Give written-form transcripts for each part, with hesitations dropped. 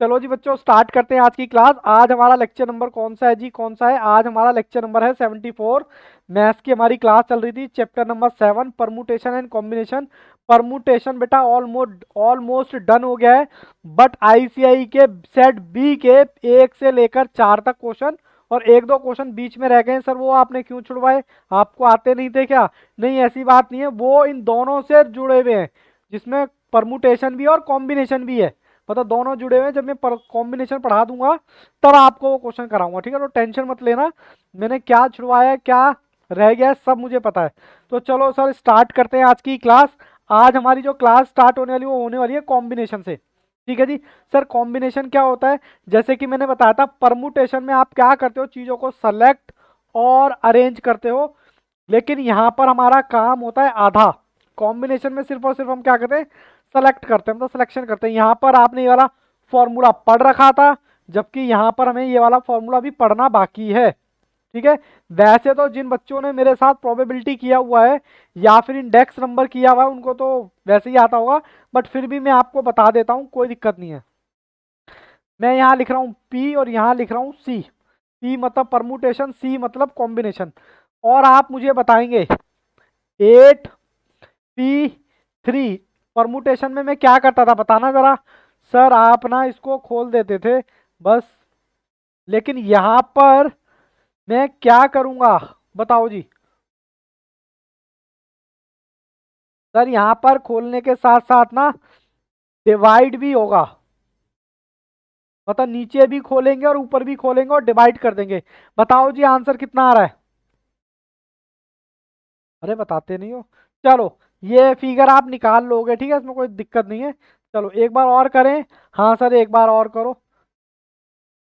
चलो जी बच्चों, स्टार्ट करते हैं आज की क्लास। आज हमारा लेक्चर नंबर कौन सा है जी? कौन सा है? आज हमारा लेक्चर नंबर है 74। मैथ्स की हमारी क्लास चल रही थी, chapter number 7, permutation and combination. Permutation बेटा ऑलमोस्ट ऑलमोस्ट डन हो गया है, बट आईसीआई के सेट बी के 1 से लेकर 4 तक क्वेश्चन और एक दो क्वेश्चन बीच में रह गए हैं। सर वो आपने क्यों छुड़वाए? आपको आते नहीं थे क्या? नहीं, ऐसी बात नहीं है, वो इन दोनों से जुड़े हुए हैं, जिसमें परमुटेशन भी और कॉम्बिनेशन भी है। मतलब दोनों जुड़े हुए हैं। जब मैं कॉम्बिनेशन पढ़ा दूंगा तब आपको वो क्वेश्चन कराऊंगा, ठीक है? तो टेंशन मत लेना, मैंने क्या छुड़वाया है, क्या रह गया है, सब मुझे पता है। तो चलो सर, स्टार्ट करते हैं आज की क्लास। आज हमारी जो क्लास स्टार्ट होने वाली वो होने वाली है कॉम्बिनेशन से। ठीक है जी। सर कॉम्बिनेशन क्या होता है? जैसे कि मैंने बताया था, परमुटेशन में आप क्या करते हो, चीजों को सेलेक्ट और अरेंज करते हो, लेकिन यहाँ पर हमारा काम होता है आधा। कॉम्बिनेशन में सिर्फ और सिर्फ हम क्या करते हैं, सेलेक्ट करते हैं, मतलब सिलेक्शन करते हैं। यहाँ पर आपने ये वाला फॉर्मूला पढ़ रखा था, जबकि यहाँ पर हमें ये वाला फॉर्मूला भी पढ़ना बाकी है। ठीक है। वैसे तो जिन बच्चों ने मेरे साथ प्रोबेबिलिटी किया हुआ है या फिर इंडेक्स नंबर किया हुआ है उनको तो वैसे ही आता होगा, बट फिर भी मैं आपको बता देता हूँ, कोई दिक्कत नहीं है। मैं यहाँ लिख रहा हूँ पी और यहाँ लिख रहा हूँ सी। पी मतलब परमुटेशन, सी मतलब कॉम्बिनेशन। और आप मुझे बताएंगे 8p3 परमुटेशन में मैं क्या करता था, बताना जरा। सर आप ना इसको खोल देते थे बस, लेकिन यहां पर मैं क्या करूंगा बताओ जी। सर यहां पर खोलने के साथ साथ ना डिवाइड भी होगा, मतलब नीचे भी खोलेंगे और ऊपर भी खोलेंगे और डिवाइड कर देंगे। बताओ जी आंसर कितना आ रहा है? अरे बताते नहीं हो। चलो, ये फिगर आप निकाल लोगे, ठीक है, इसमें कोई दिक्कत नहीं है। चलो एक बार और करें। हाँ सर एक बार और करो।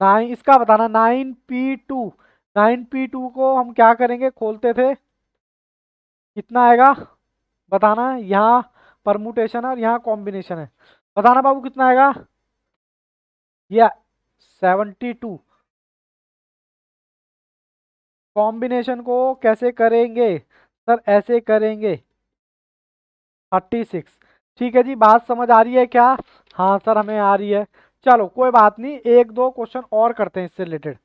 9 इसका बताना, 9p2। 9p2 को हम क्या करेंगे, खोलते थे, कितना आएगा बताना। यहाँ परमुटेशन है और यहाँ कॉम्बिनेशन है, बताना बाबू कितना आएगा। ये 72। कॉम्बिनेशन को कैसे करेंगे? सर ऐसे करेंगे, 36। ठीक है जी, बात समझ आ रही है क्या? हाँ सर हमें आ रही है। चलो कोई बात नहीं, एक दो क्वेश्चन और करते हैं इससे रिलेटेड।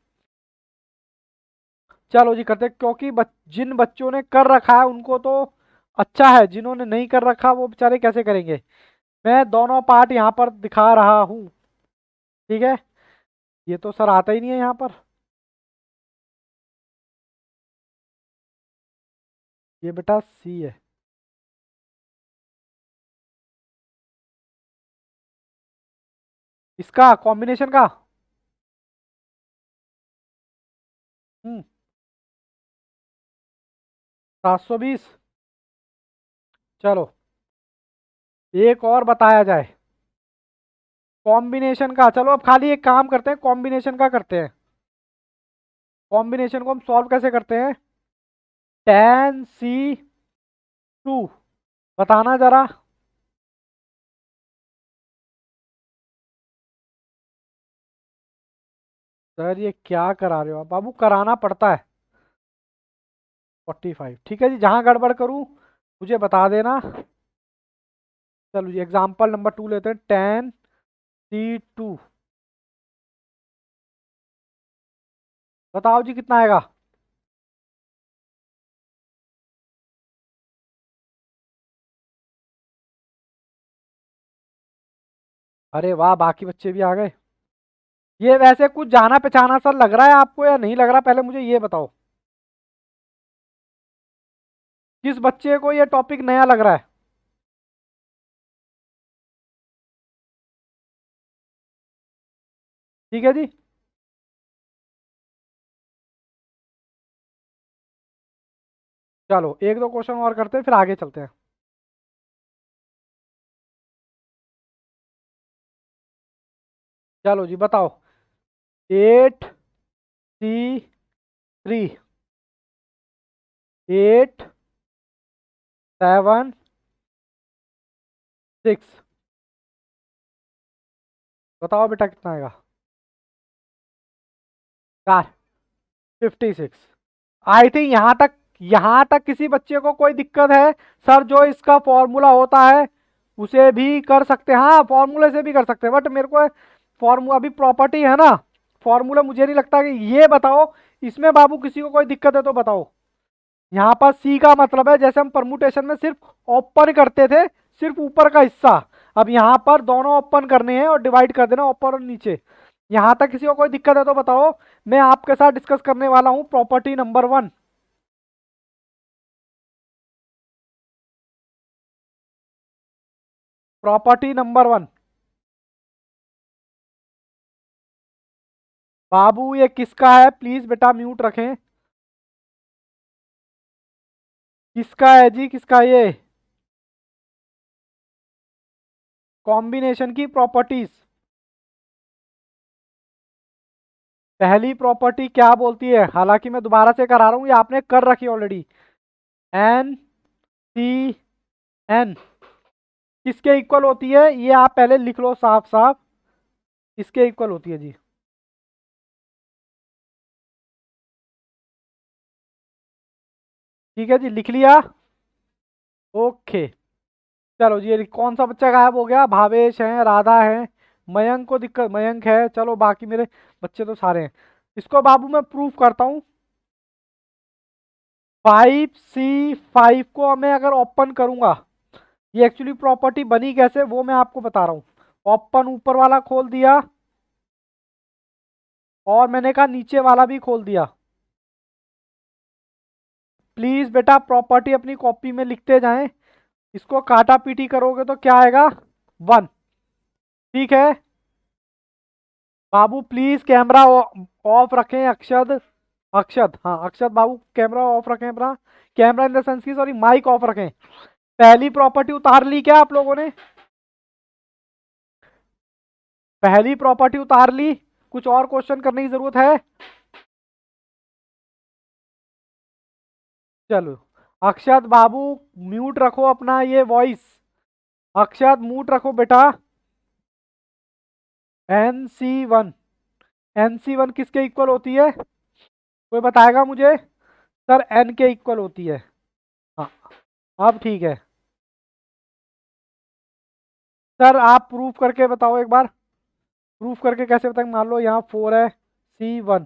चलो जी करते हैं, क्योंकि जिन बच्चों ने कर रखा है उनको तो अच्छा है, जिन्होंने नहीं कर रखा वो बेचारे कैसे करेंगे। मैं दोनों पार्ट यहाँ पर दिखा रहा हूँ, ठीक है। ये तो सर आता ही नहीं है यहाँ पर, ये बेटा सी है। इसका कॉम्बिनेशन का 720। चलो एक और बताया जाए कॉम्बिनेशन का। चलो अब खाली एक काम करते हैं, कॉम्बिनेशन का करते हैं। कॉम्बिनेशन को हम सॉल्व कैसे करते हैं? tan c2, बताना जरा। सर ये क्या करा रहे हो आप बाबू, कराना पड़ता है। 45, ठीक है जी, जहां गड़बड़ करूं मुझे बता देना। चलो जी एग्जाम्पल नंबर 2 लेते हैं, tan c2, बताओ जी कितना आएगा। अरे वाह, बाकी बच्चे भी आ गए। ये वैसे कुछ जाना पहचाना सा लग रहा है आपको या नहीं लग रहा, पहले मुझे ये बताओ। किस बच्चे को ये टॉपिक नया लग रहा है? ठीक है जी। चलो एक दो क्वेश्चन और करते हैं फिर आगे चलते हैं। चलो जी बताओ, 8c3, 876, बताओ बेटा कितना आएगा। यार 56। आई थिंक यहाँ तक किसी बच्चे को कोई दिक्कत है? सर जो इसका फॉर्मूला होता है उसे भी कर सकते हैं, हाँ फॉर्मूले से भी कर सकते हैं, बट मेरे को फॉर्मूला अभी प्रॉपर्टी है ना, फॉर्मूला मुझे नहीं लगता कि ये बताओ इसमें बाबू किसी को कोई दिक्कत है तो बताओ। यहाँ पर सी का मतलब है जैसे हम परमुटेशन में सिर्फ ओपन करते थे, सिर्फ ऊपर का हिस्सा, अब यहाँ पर दोनों ओपन करने हैं और डिवाइड कर देना ऊपर और नीचे। यहाँ तक किसी को कोई दिक्कत है तो बताओ। मैं आपके साथ डिस्कस करने वाला हूँ प्रॉपर्टी नंबर 1। Property number 1। बाबू ये किसका है, प्लीज बेटा म्यूट रखें। किसका है जी, किसका है ये? कॉम्बिनेशन की प्रॉपर्टीज। पहली प्रॉपर्टी क्या बोलती है, हालांकि मैं दोबारा से करा रहा हूं, ये आपने कर रखी ऑलरेडी। एन सी एन किसके इक्वल होती है, ये आप पहले लिख लो साफ साफ, इसके इक्वल होती है जी। ठीक है जी, लिख लिया। ओके, चलो जी, ये कौन सा बच्चा गायब हो गया? भावेश है, राधा है, मयंक को दिक्कत, मयंक है, चलो बाकी मेरे बच्चे तो सारे हैं। इसको बाबू मैं प्रूफ करता हूँ। 5C5 को मैं अगर ओपन करूंगा, ये एक्चुअली प्रॉपर्टी बनी कैसे वो मैं आपको बता रहा हूँ। ओपन ऊपर वाला खोल दिया और मैंने कहा नीचे वाला भी खोल दिया। प्लीज बेटा प्रॉपर्टी अपनी कॉपी में लिखते जाएं। इसको काटा पीटी करोगे तो क्या आएगा, 1। ठीक है बाबू, प्लीज कैमरा ऑफ रखें। अक्षत, अक्षत, हाँ अक्षत बाबू कैमरा ऑफ रखें अपना। कैमरा इन द सेंस की, सॉरी माइक ऑफ रखें। पहली प्रॉपर्टी उतार ली क्या आप लोगों ने? पहली प्रॉपर्टी उतार ली, कुछ और क्वेश्चन करने की जरूरत है? चलो अक्षत बाबू म्यूट रखो अपना ये वॉइस। अक्षत म्यूट रखो बेटा। NC1, NC1 किसके इक्वल होती है, कोई बताएगा मुझे? सर N के इक्वल होती है। हाँ अब ठीक है सर, आप प्रूफ करके बताओ एक बार। प्रूफ करके कैसे बताएंगे? मान लो यहाँ 4 है, C1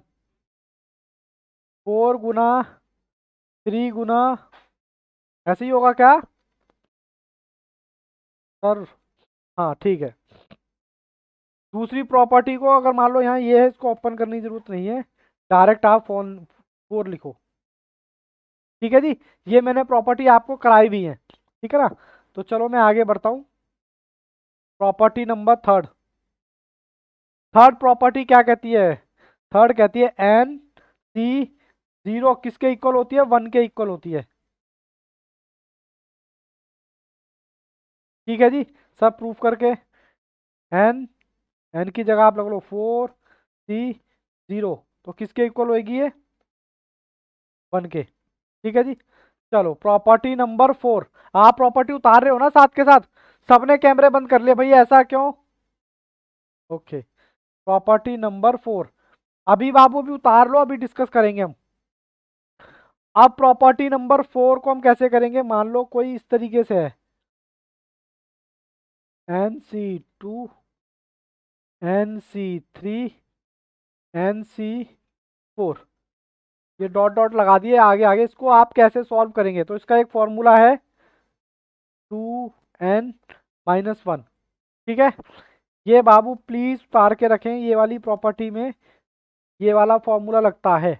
4 गुना 3 गुना, ऐसे ही होगा क्या सर? हाँ ठीक है। दूसरी प्रॉपर्टी को अगर मान लो यहाँ ये है, इसको ओपन करने की जरूरत नहीं है, डायरेक्ट आप फोन 4 लिखो। ठीक है जी, ये मैंने प्रॉपर्टी आपको कराई भी है, ठीक है ना? तो चलो मैं आगे बढ़ता हूँ। Property number 3। थर्ड प्रॉपर्टी क्या कहती है? थर्ड कहती है NC0 किसके इक्वल होती है, 1 के इक्वल होती है। ठीक है जी, सब प्रूफ करके। एन एन की जगह आप लग लो 4C0, तो किसके इक्वल होगी ये, 1 के। ठीक है जी, चलो प्रॉपर्टी नंबर 4। आप प्रॉपर्टी उतार रहे हो ना साथ के साथ? सबने कैमरे बंद कर लिए भैया, ऐसा क्यों? Okay, property number 4। अभी बाबू भी उतार लो, अभी डिस्कस करेंगे हम। अब प्रॉपर्टी नंबर 4 को हम कैसे करेंगे, मान लो कोई इस तरीके से है, NC2 NC3 NC4, ये डॉट डॉट लगा दिए आगे आगे। इसको आप कैसे सॉल्व करेंगे, तो इसका एक फॉर्मूला है 2n-1। ठीक है, ये बाबू प्लीज उतार के रखें, ये वाली प्रॉपर्टी में ये वाला फॉर्मूला लगता है।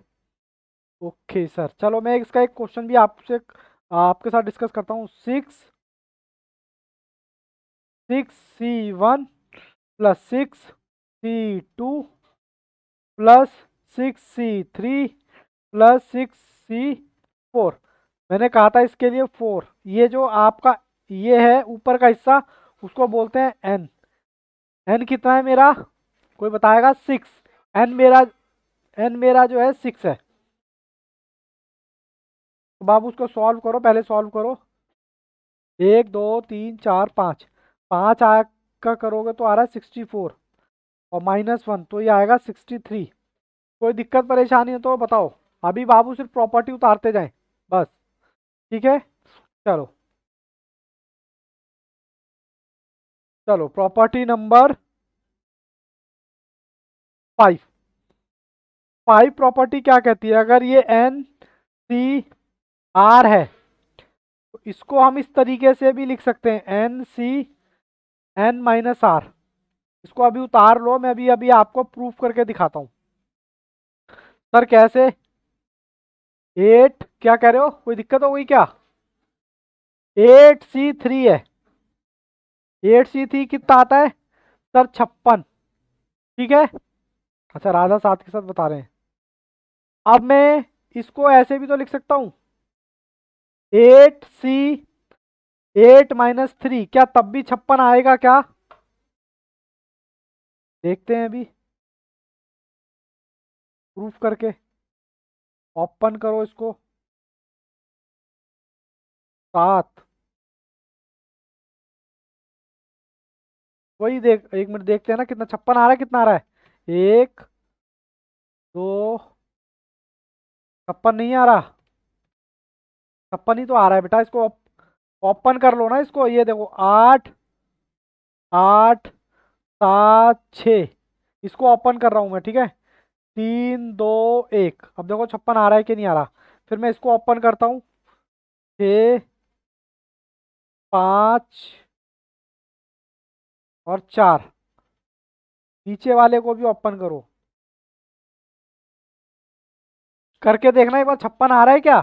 ओके सर, चलो मैं इसका एक क्वेश्चन भी आपसे आपके साथ डिस्कस करता हूँ। 6C1 plus 6C2 plus 6C3 plus 6C4, मैंने कहा था इसके लिए 4। ये जो आपका ये है ऊपर का हिस्सा, उसको बोलते हैं N। N कितना है मेरा, कोई बताएगा? 6। N मेरा, N मेरा जो है 6 है। तो बाबू उसको सॉल्व करो, पहले सॉल्व करो। 1 2 3 4 5, 5 का करोगे तो आ रहा है 64, और -1 तो ये आएगा 63। कोई दिक्कत परेशानी है तो बताओ। अभी बाबू सिर्फ प्रॉपर्टी उतारते जाएं बस। ठीक है, चलो चलो प्रॉपर्टी नंबर 5। 5 प्रॉपर्टी क्या कहती है, अगर ये एन सी आर है तो इसको हम इस तरीके से भी लिख सकते हैं, N C N minus R. इसको अभी उतार लो, मैं अभी अभी आपको प्रूफ करके दिखाता हूं। सर कैसे? 8 क्या कह रहे हो, कोई दिक्कत हो गई क्या? 8C3 है। 8C3 कितना आता है सर? 56। ठीक है। अच्छा, राधा साथ के साथ बता रहे हैं। अब मैं इसको ऐसे भी तो लिख सकता हूं, 8C8 - 3, क्या तब भी 56 आएगा क्या? देखते हैं अभी प्रूफ करके। ओपन करो इसको। 7। वही देख, 1 मिनट देखते हैं ना कितना 56 आ रहा है, कितना आ रहा है? 1 2, 56 नहीं आ रहा। 56 ही तो आ रहा है बेटा, इसको ओपन कर लो ना इसको। ये देखो 8 8 7 6, इसको ओपन कर रहा हूं मैं, ठीक है। 3 2 1, अब देखो 56 आ रहा है कि नहीं आ रहा। फिर मैं इसको ओपन करता हूँ। 6 5 और 4, नीचे वाले को भी ओपन करो। करके देखना एक बार 56 आ रहा है क्या?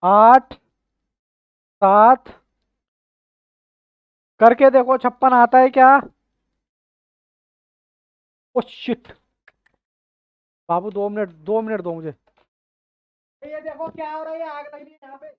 8 7, करके देखो 56 आता है क्या? ओ शिट, बाबू 2 मिनट, 2 मिनट दो मुझे। ये देखो क्या हो रहा है, आग लग रही है यहाँ पे।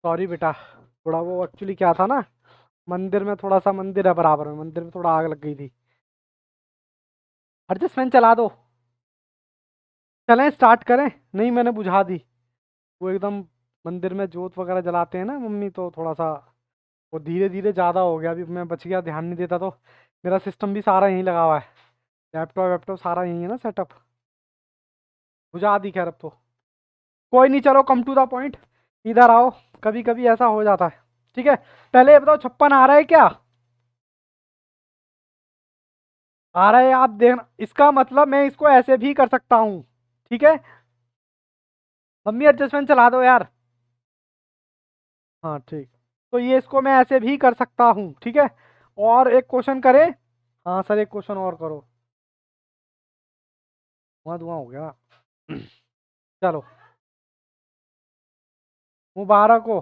सॉरी बेटा, थोड़ा वो एक्चुअली क्या था ना, मंदिर में थोड़ा सा, मंदिर है बराबर में, मंदिर में थोड़ा आग लग गई थी। एडजस्टमेंट चला दो। चलें स्टार्ट करें? नहीं, मैंने बुझा दी। वो एकदम मंदिर में जोत वगैरह जलाते हैं ना मम्मी, तो थोड़ा सा वो धीरे धीरे ज़्यादा हो गया। अभी मैं बच गया, ध्यान नहीं देता तो। मेरा सिस्टम भी सारा यहीं लगा हुआ है, लैपटॉप वैपटॉप सारा यहीं है ना सेटअप। बुझा दी खैर अब तो। कोई नहीं, चलो कम टू द पॉइंट, इधर आओ। कभी कभी ऐसा हो जाता है, ठीक है। पहले ये बताओ 56 आ रहा है क्या? आ रहा है, आप देखना। इसका मतलब मैं इसको ऐसे भी कर सकता हूँ, ठीक है। मम्मी एडजस्टमेंट चला दो यार। हाँ ठीक। तो ये इसको मैं ऐसे भी कर सकता हूँ, ठीक है। और एक क्वेश्चन करें? हाँ सर, एक क्वेश्चन और करो। धुआं धुआं हो गया। चलो, मुबारक हो।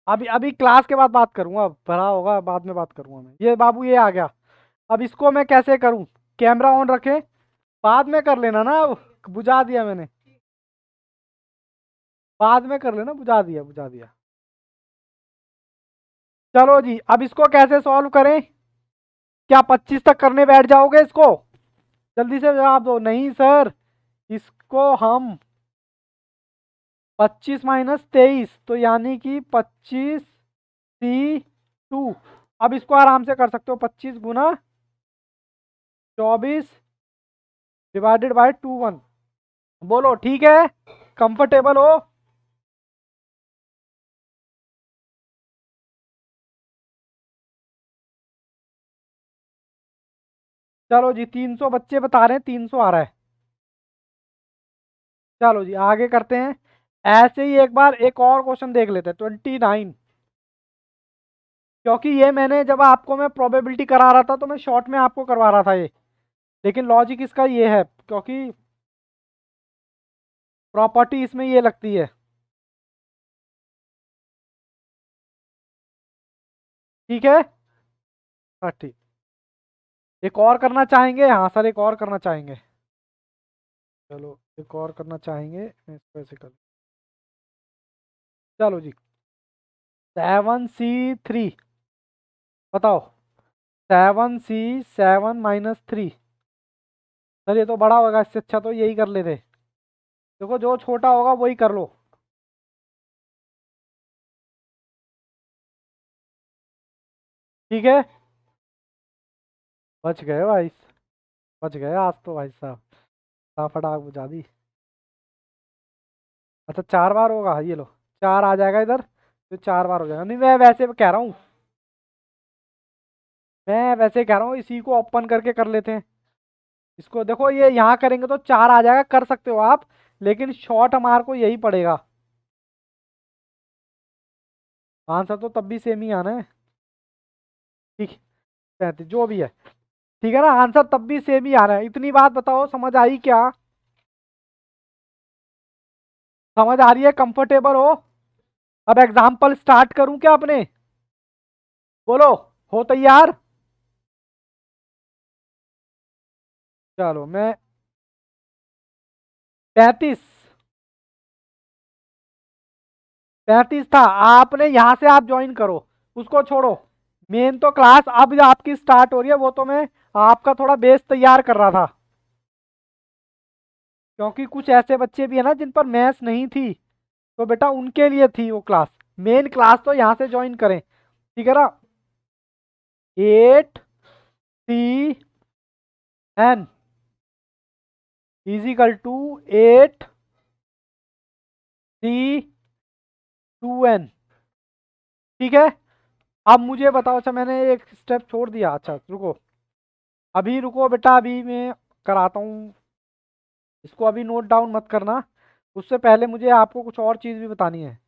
अभी अभी क्लास के बाद बात करूंगा, भरा होगा बाद में बात करूंगा मैं। ये बाबू ये आ गया। अब इसको मैं कैसे करूं? कैमरा ऑन रखे, बाद में कर लेना ना, अब बुझा दिया मैंने। बाद में कर लेना, बुझा दिया बुझा दिया। चलो जी, अब इसको कैसे सॉल्व करें? क्या 25 तक करने बैठ जाओगे इसको? जल्दी से जवाब दो। नहीं सर, इसको हम 25 - 23, तो यानी कि 25C2। अब इसको आराम से कर सकते हो, 25 × 24 ÷ 21। बोलो ठीक है, कंफर्टेबल हो? चलो जी, 300 बच्चे बता रहे हैं, 300 आ रहा है। चलो जी आगे करते हैं। ऐसे ही एक बार एक और क्वेश्चन देख लेते हैं 29, क्योंकि ये मैंने जब आपको मैं प्रोबेबिलिटी करा रहा था तो मैं शॉर्ट में आपको करवा रहा था ये, लेकिन लॉजिक इसका ये है क्योंकि प्रॉपर्टी इसमें ये लगती है। ठीक है। हाँ ठीक। एक और करना चाहेंगे? हाँ सर एक और करना चाहेंगे। चलो एक और करना चाहेंगे, मैं इसको ऐसे कर, चलो जी। 7C3, बताओ। 7C7 - 3। सर ये तो बड़ा होगा, इससे अच्छा तो यही कर लेते। देखो जो छोटा होगा वही कर लो। ठीक है। बच गए भाई, बच गए आज तो भाई साहब, फटाफट आग बुझा दी। अच्छा 4 बार होगा, ये लो 4 आ जाएगा इधर, तो 4 बार हो जाएगा। नहीं मैं वैसे कह रहा हूँ, मैं वैसे कह रहा हूँ इसी को ओपन करके कर लेते हैं। इसको देखो ये यहाँ करेंगे तो 4 आ जाएगा, कर सकते हो आप, लेकिन शॉर्ट हमारे को यही पड़ेगा। आंसर तो तब भी सेम ही आना है। ठीक, 35 जो भी है। ठीक है ना, आंसर तब भी सेम ही आ रहा है। इतनी बात बताओ समझ आई क्या? समझ आ रही है? कंफर्टेबल हो? अब एग्जाम्पल स्टार्ट करूं क्या अपने? बोलो, हो तैयार? चलो मैं 35, 35 था। आपने यहां से आप ज्वाइन करो, उसको छोड़ो। मेन तो क्लास अब आपकी स्टार्ट हो रही है, वो तो मैं आपका थोड़ा बेस तैयार कर रहा था, क्योंकि कुछ ऐसे बच्चे भी है ना जिन पर मैथ्स नहीं थी, तो बेटा उनके लिए थी वो क्लास। मेन क्लास तो यहाँ से ज्वाइन करें, ठीक है ना। 8C(n) is equal to 8C(2n). ठीक है। अब मुझे बताओ, अच्छा मैंने एक स्टेप छोड़ दिया, अच्छा रुको, अभी रुको बेटा, अभी मैं कराता हूँ। इसको अभी नोट डाउन मत करना, उससे पहले मुझे आपको कुछ और चीज़ भी बतानी है।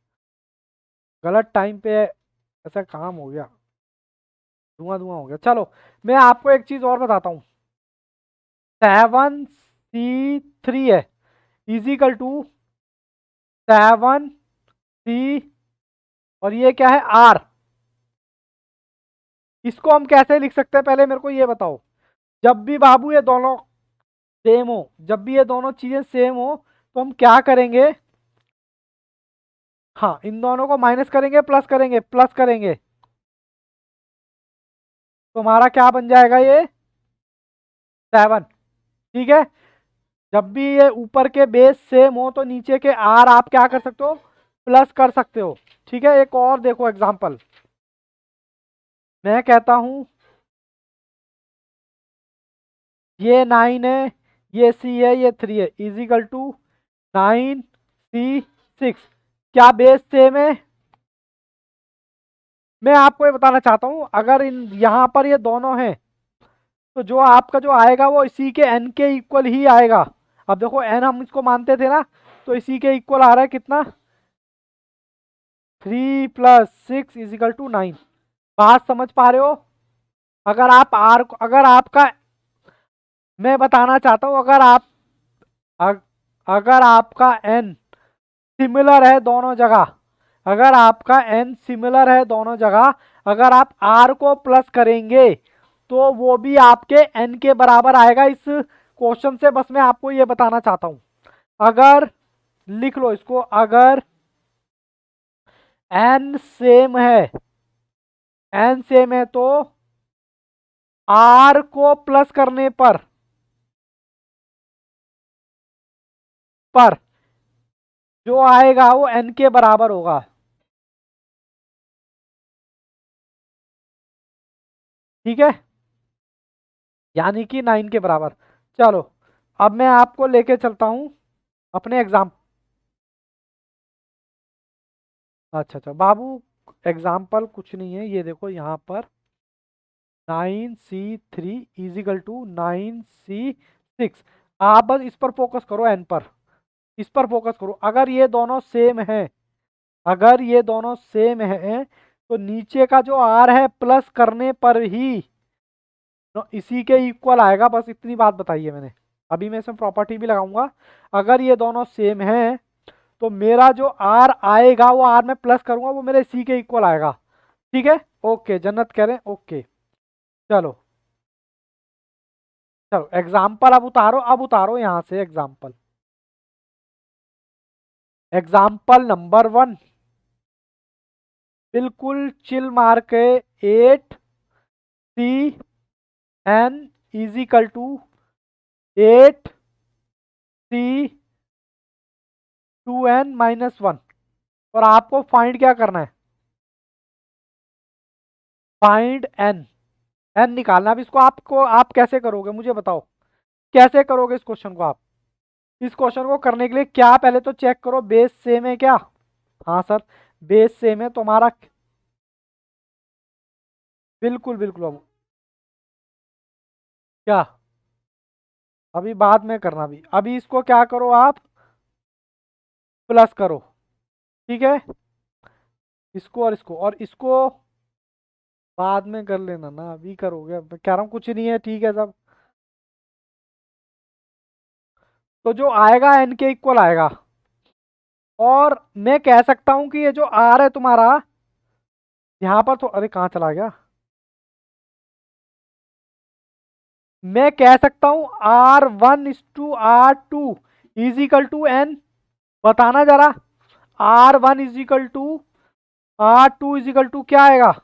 गलत टाइम पे ऐसा काम हो गया, धुआं धुआं हो गया। चलो मैं आपको एक चीज़ और बताता हूँ। 7C3 है इजिकल टू 7C, और ये क्या है? R। इसको हम कैसे लिख सकते हैं पहले मेरे को ये बताओ। जब भी बाबू ये दोनों सेम हो, जब भी ये दोनों चीजें सेम हो, तो हम क्या करेंगे? हाँ इन दोनों को माइनस करेंगे, प्लस करेंगे, प्लस करेंगे, तो हमारा क्या बन जाएगा ये? 7। ठीक है। जब भी ये ऊपर के बेस सेम हो तो नीचे के आर आप क्या कर सकते हो? प्लस कर सकते हो। ठीक है। एक और देखो एग्जांपल, मैं कहता हूं ये 9 है, ये C है, ये 3 है, इजिकल टू 9C6। क्या बेस सेम है? मैं आपको ये बताना चाहता हूं, अगर इन यहां पर ये दोनों हैं, तो जो आपका जो आएगा वो इसी के n के इक्वल ही आएगा। अब देखो n हम इसको मानते थे ना, तो इसी के इक्वल आ रहा है कितना? 3 + 6 = 9। बात समझ पा रहे हो? अगर आप आर, अगर आपका, मैं बताना चाहता हूं, अगर आप अग, अगर आपका n सिमिलर है दोनों जगह, अगर आपका n सिमिलर है दोनों जगह, अगर आप r को प्लस करेंगे तो वो भी आपके n के बराबर आएगा। इस क्वेश्चन से बस मैं आपको ये बताना चाहता हूं। अगर, लिख लो इसको, अगर n सेम है, n सेम है तो r को प्लस करने पर जो आएगा वो n के बराबर होगा। ठीक है, यानी कि 9 के बराबर। चलो अब मैं आपको लेके चलता हूं अपने एग्जाम। अच्छा अच्छा बाबू, एग्जाम्पल कुछ नहीं है, ये देखो यहाँ पर 9C3 इजिकल टू 9C6। आप बस इस पर फोकस करो, एन पर। इस पर फोकस करो। अगर ये दोनों सेम है, अगर ये दोनों सेम है तो नीचे का जो आर है प्लस करने पर ही तो इसी के इक्वल आएगा। बस इतनी बात बताई है मैंने। अभी मैं इसमें प्रॉपर्टी भी लगाऊंगा। अगर ये दोनों सेम है तो मेरा जो आर आएगा वो आर में प्लस करूंगा वो मेरे सी के इक्वल आएगा। ठीक है, ओके, जन्नत कह रहे हैं, ओके। चलो चलो एग्जाम्पल अब उतारो, अब उतारो यहां से एग्जाम्पल। एग्जाम्पल नंबर 1, बिल्कुल चिल मार के 8 C n is equal to 8 C 2n-1। और आपको फाइंड क्या करना है? Find N. एन निकालना। अब इसको आपको आप कैसे करोगे मुझे बताओ, कैसे करोगे इस क्वेश्चन को आप? इस क्वेश्चन को करने के लिए क्या, पहले तो चेक करो बेस सेम है क्या। हाँ सर, बेस सेम है तो हमारा बिल्कुल बिल्कुल बाबू। क्या? अभी बाद में करना, अभी इसको क्या करो आप, प्लस करो। ठीक है, इसको और इसको और इसको बाद में कर लेना ना, अभी करोगे? अब मैं कह रहा हूँ कुछ नहीं है, ठीक है सब। तो जो आएगा एन के इक्वल आएगा। और मैं कह सकता हूं कि ये जो आर है तुम्हारा यहां पर तो, अरे कहाँ चला गया? मैं कह सकता हूं R1:R2 is equal to N. बताना जरा, R1:R2 इज इक्वल टू क्या आएगा?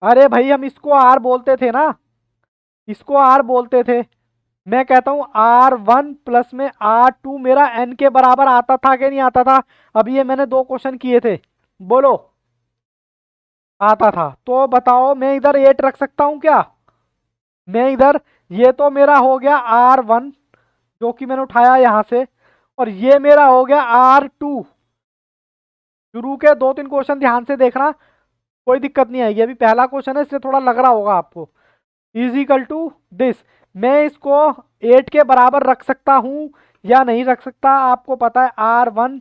अरे भाई हम इसको आर बोलते थे ना, इसको आर बोलते थे। मैं कहता हूं R1 प्लस में R2 मेरा एन के बराबर आता था कि नहीं आता था? अभी ये मैंने 2 क्वेश्चन किए थे, बोलो। आता था तो बताओ मैं इधर 8 रख सकता हूं क्या? मैं इधर, ये तो मेरा हो गया R1 जो कि मैंने उठाया यहां से, और ये मेरा हो गया R2। शुरू के 2-3 क्वेश्चन ध्यान से देखना, कोई दिक्कत नहीं आएगी। अभी पहला क्वेश्चन है इसलिए थोड़ा लग रहा होगा आपको। Is equal to this. मैं इसको 8 के बराबर रख सकता हूं या नहीं रख सकता? आपको पता है R1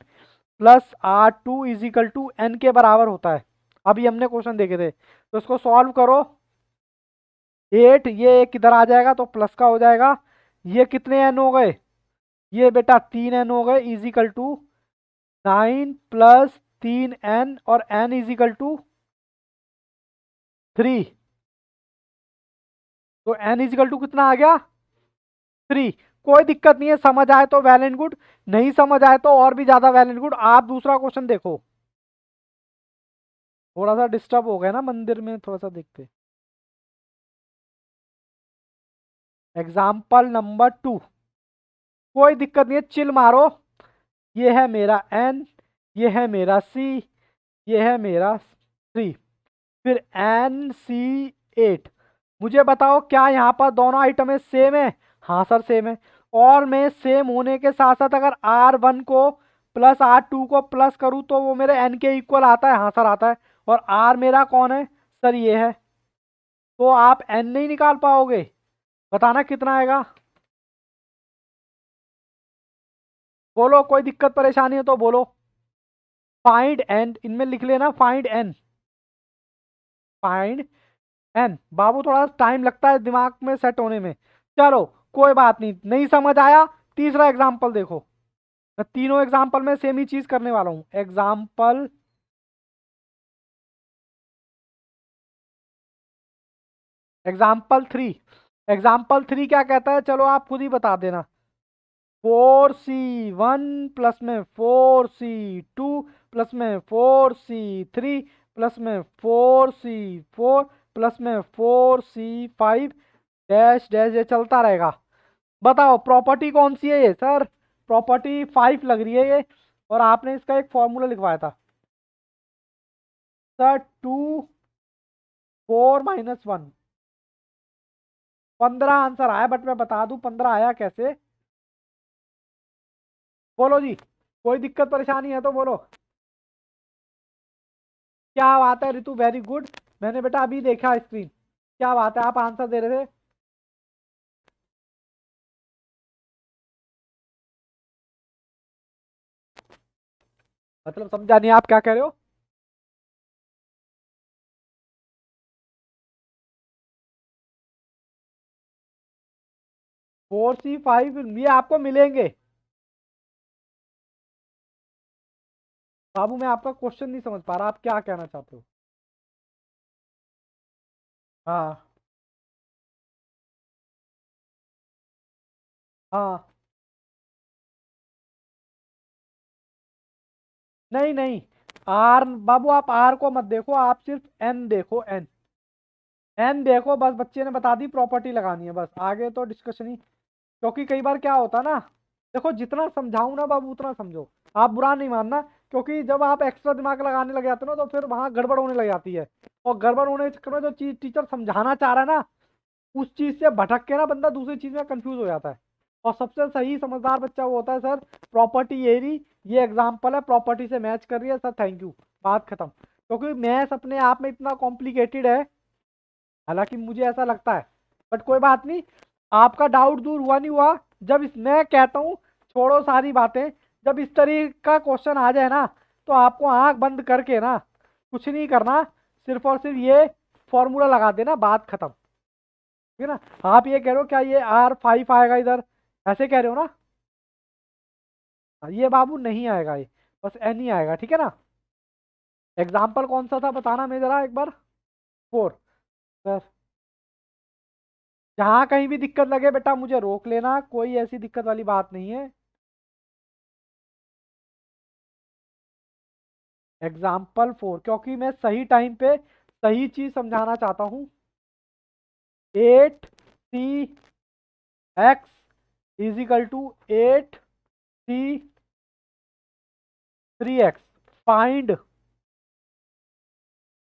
plus R2 is equal to N के बराबर होता है। अभी हमने क्वेश्चन देखे थे तो इसको सॉल्व करो। 8 ये एक इधर आ जाएगा तो प्लस का हो जाएगा। ये कितने एन हो गए? ये बेटा 3n हो गए इज इक्वल टू 9 + 3n, और n इज इक्वल टू 3। तो n इज इक्वल टू कितना आ गया? 3। कोई दिक्कत नहीं है, समझ आए तो वेल एंड गुड, नहीं समझ आए तो और भी ज्यादा वेल एंड गुड। आप दूसरा क्वेश्चन देखो। थोड़ा सा डिस्टर्ब हो गया ना मंदिर में, थोड़ा सा देखते। एग्जाम्पल नंबर 2, कोई दिक्कत नहीं है, चिल मारो। ये है मेरा n, ये है मेरा c, ये है मेरा 3, फिर NC8। मुझे बताओ क्या यहाँ पर दोनों आइटम सेम है? हाँ सर सेम है। और मैं सेम होने के साथ साथ अगर R1 को प्लस R2 को प्लस करूँ तो वो मेरे N के इक्वल आता है। हाँ सर आता है। और R मेरा कौन है सर? ये है। तो आप N नहीं निकाल पाओगे? बताना कितना आएगा? बोलो, कोई दिक्कत परेशानी है तो बोलो। फाइंड एन, इनमें लिख लेना फाइंड एन। फाइंड एन बाबू, थोड़ा टाइम लगता है दिमाग में सेट होने में। चलो कोई बात नहीं, नहीं समझ आया? तीसरा एग्जाम्पल देखो। मैं तीनों एग्जाम्पल में सेम ही चीज करने वाला हूं। एग्जाम्पल 3। एग्जाम्पल 3 क्या कहता है चलो आप खुद ही बता देना। 4C1 प्लस में 4C2 प्लस में 4C3 प्लस में 4C4 प्लस में 4C5 डैश डैश, ये चलता रहेगा। बताओ प्रॉपर्टी कौन सी है ये सर? प्रॉपर्टी 5 लग रही है ये। और आपने इसका एक फॉर्मूला लिखवाया था सर, 2 4 - 1। 15 आंसर आया, बट मैं बता दूं 15 आया कैसे। बोलो जी, कोई दिक्कत परेशानी है तो बोलो। क्या बात है रितु, वेरी गुड। मैंने बेटा अभी देखा स्क्रीन। क्या बात है, आप आंसर दे रहे थे। मतलब समझा नहीं, आप क्या कह रहे हो? 4C5 ये आपको मिलेंगे। बाबू मैं आपका क्वेश्चन नहीं समझ पा रहा, आप क्या कहना चाहते हो? हाँ। हाँ। नहीं नहीं, आर बाबू आप आर को मत देखो, आप सिर्फ एन देखो, एन। एन देखो बस, बच्चे ने बता दी प्रॉपर्टी लगानी है, बस आगे तो डिस्कशन ही। क्योंकि कई बार क्या होता ना, देखो जितना समझाऊं ना बाबू उतना समझो, आप बुरा नहीं मानना। क्योंकि जब आप एक्स्ट्रा दिमाग लगाने लग जाते हो ना तो फिर वहां गड़बड़ होने लग जाती है। और गड़बड़ होने के चक्कर में जो चीज टीचर समझाना चाह रहा है ना, उस चीज से भटक के ना बंदा दूसरी चीज में कंफ्यूज हो जाता है। और सबसे सही समझदार बच्चा वो होता है सर, प्रॉपर्टी ये एग्जाम्पल है, प्रॉपर्टी से मैच कर रही है सर, थैंक यू, बात खत्म। क्योंकि मैथ्स अपने आप में इतना कॉम्प्लिकेटेड है, हालांकि मुझे ऐसा लगता है, बट कोई बात नहीं। आपका डाउट दूर हुआ नहीं हुआ। जब इस मैं कहता हूँ छोड़ो सारी बातें, जब इस तरीके का क्वेश्चन आ जाए ना, तो आपको आंख बंद करके ना कुछ नहीं करना, सिर्फ और सिर्फ ये फॉर्मूला लगा देना, बात खत्म। ठीक है ना? आप ये कह रहे हो क्या ये R5 आएगा इधर, ऐसे कह रहे हो ना? ये बाबू नहीं आएगा ये, बस एन ही आएगा, ठीक है ना? एग्जाम्पल कौन सा था बताना मैं जरा एक बार। 4। जहाँ कहीं भी दिक्कत लगे बेटा मुझे रोक लेना, कोई ऐसी दिक्कत वाली बात नहीं है। एग्जाम्पल 4, क्योंकि मैं सही टाइम पे सही चीज समझाना चाहता हूँ। 8C(8)C(3x) फाइंड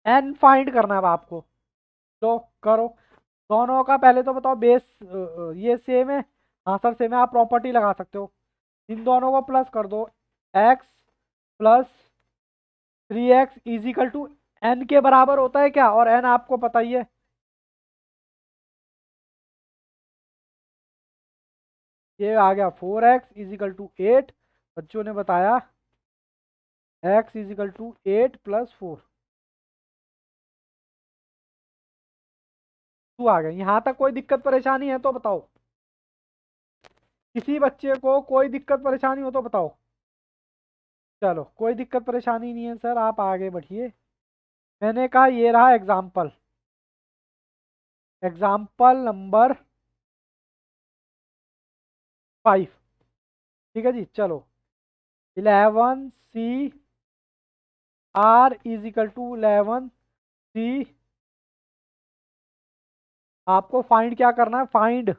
एन, फाइंड करना है अब आपको। तो करो। दोनों का पहले तो बताओ बेस, ये सेम है? हाँ सर सेम है, आप प्रॉपर्टी लगा सकते हो। इन दोनों को प्लस कर दो, x+3x एन के बराबर होता है क्या? और एन आपको पता ही है। ये आ गया 4x=8। बच्चों ने बताया x=8 + 4। तू आ गया, यहाँ तक कोई दिक्कत परेशानी है तो बताओ। किसी बच्चे को कोई दिक्कत परेशानी हो तो बताओ। चलो कोई दिक्कत परेशानी नहीं है सर, आप आगे बढ़िए। मैंने कहा ये रहा एग्जाम्पल, एग्जाम्पल नंबर 5। ठीक है जी, चलो। 11C(R)=11C। आपको फाइंड क्या करना है? फाइंड,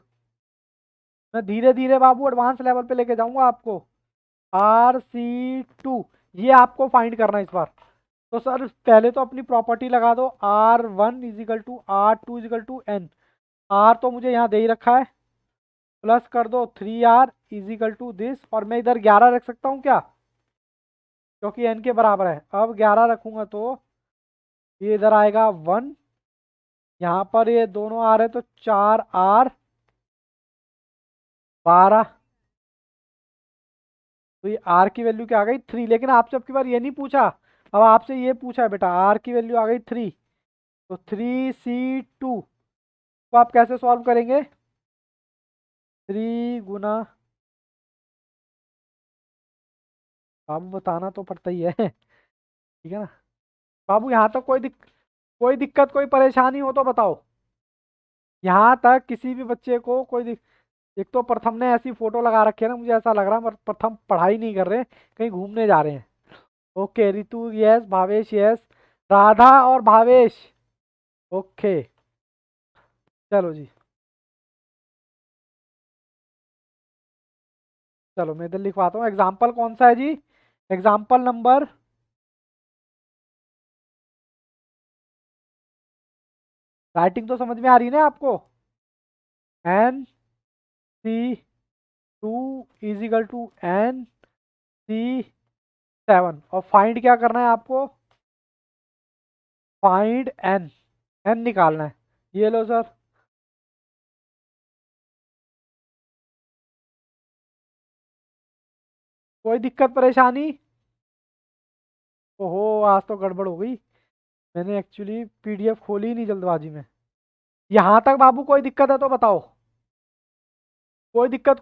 मैं धीरे धीरे बाबू एडवांस लेवल पे लेके जाऊंगा आपको। R(C)2 ये आपको फाइंड करना है इस बार। तो सर पहले तो अपनी प्रॉपर्टी लगा दो, R1=R2=N। आर तो मुझे यहाँ दे ही रखा है, प्लस कर दो 3R=दिस, और मैं इधर 11 रख सकता हूँ क्या? क्योंकि एन के बराबर है। अब 11 रखूंगा तो ये इधर आएगा 1, यहाँ पर ये दोनों आ रहे तो 4R12। तो ये आर की वैल्यू क्या आ गई? 3। लेकिन आपसे अब की बार ये नहीं पूछा, अब आपसे ये पूछा है बेटा, आर की वैल्यू आ गई 3। तो 3C2 को आप कैसे सॉल्व करेंगे? 3 × बाबू बताना तो पड़ता ही है ठीक है ना? बाबू यहाँ तक कोई दिक्कत कोई परेशानी हो तो बताओ। यहाँ तक किसी भी बच्चे को एक तो प्रथम ने ऐसी फोटो लगा रखी है ना, मुझे ऐसा लग रहा है प्रथम पढ़ाई नहीं कर रहे, कहीं घूमने जा रहे हैं। Okay Ritu yes, Bhavesh yes, Radha और भावेश। ओके चलो जी, चलो मैं इधर लिखवाता हूँ। एग्जाम्पल कौन सा है जी? एग्जाम्पल नंबर, राइटिंग तो समझ में आ रही है ना आपको? N(C)2=N(C)7। और फाइंड क्या करना है आपको? फाइंड एन, एन निकालना है। ये लो सर। कोई दिक्कत परेशानी? ओहो, आज तो गड़बड़ हो गई। मैंने एक्चुअली पीडीएफ खोली ही नहीं जल्दबाजी में। यहाँ तक बाबू कोई दिक्कत है तो बताओ। कोई दिक्कत,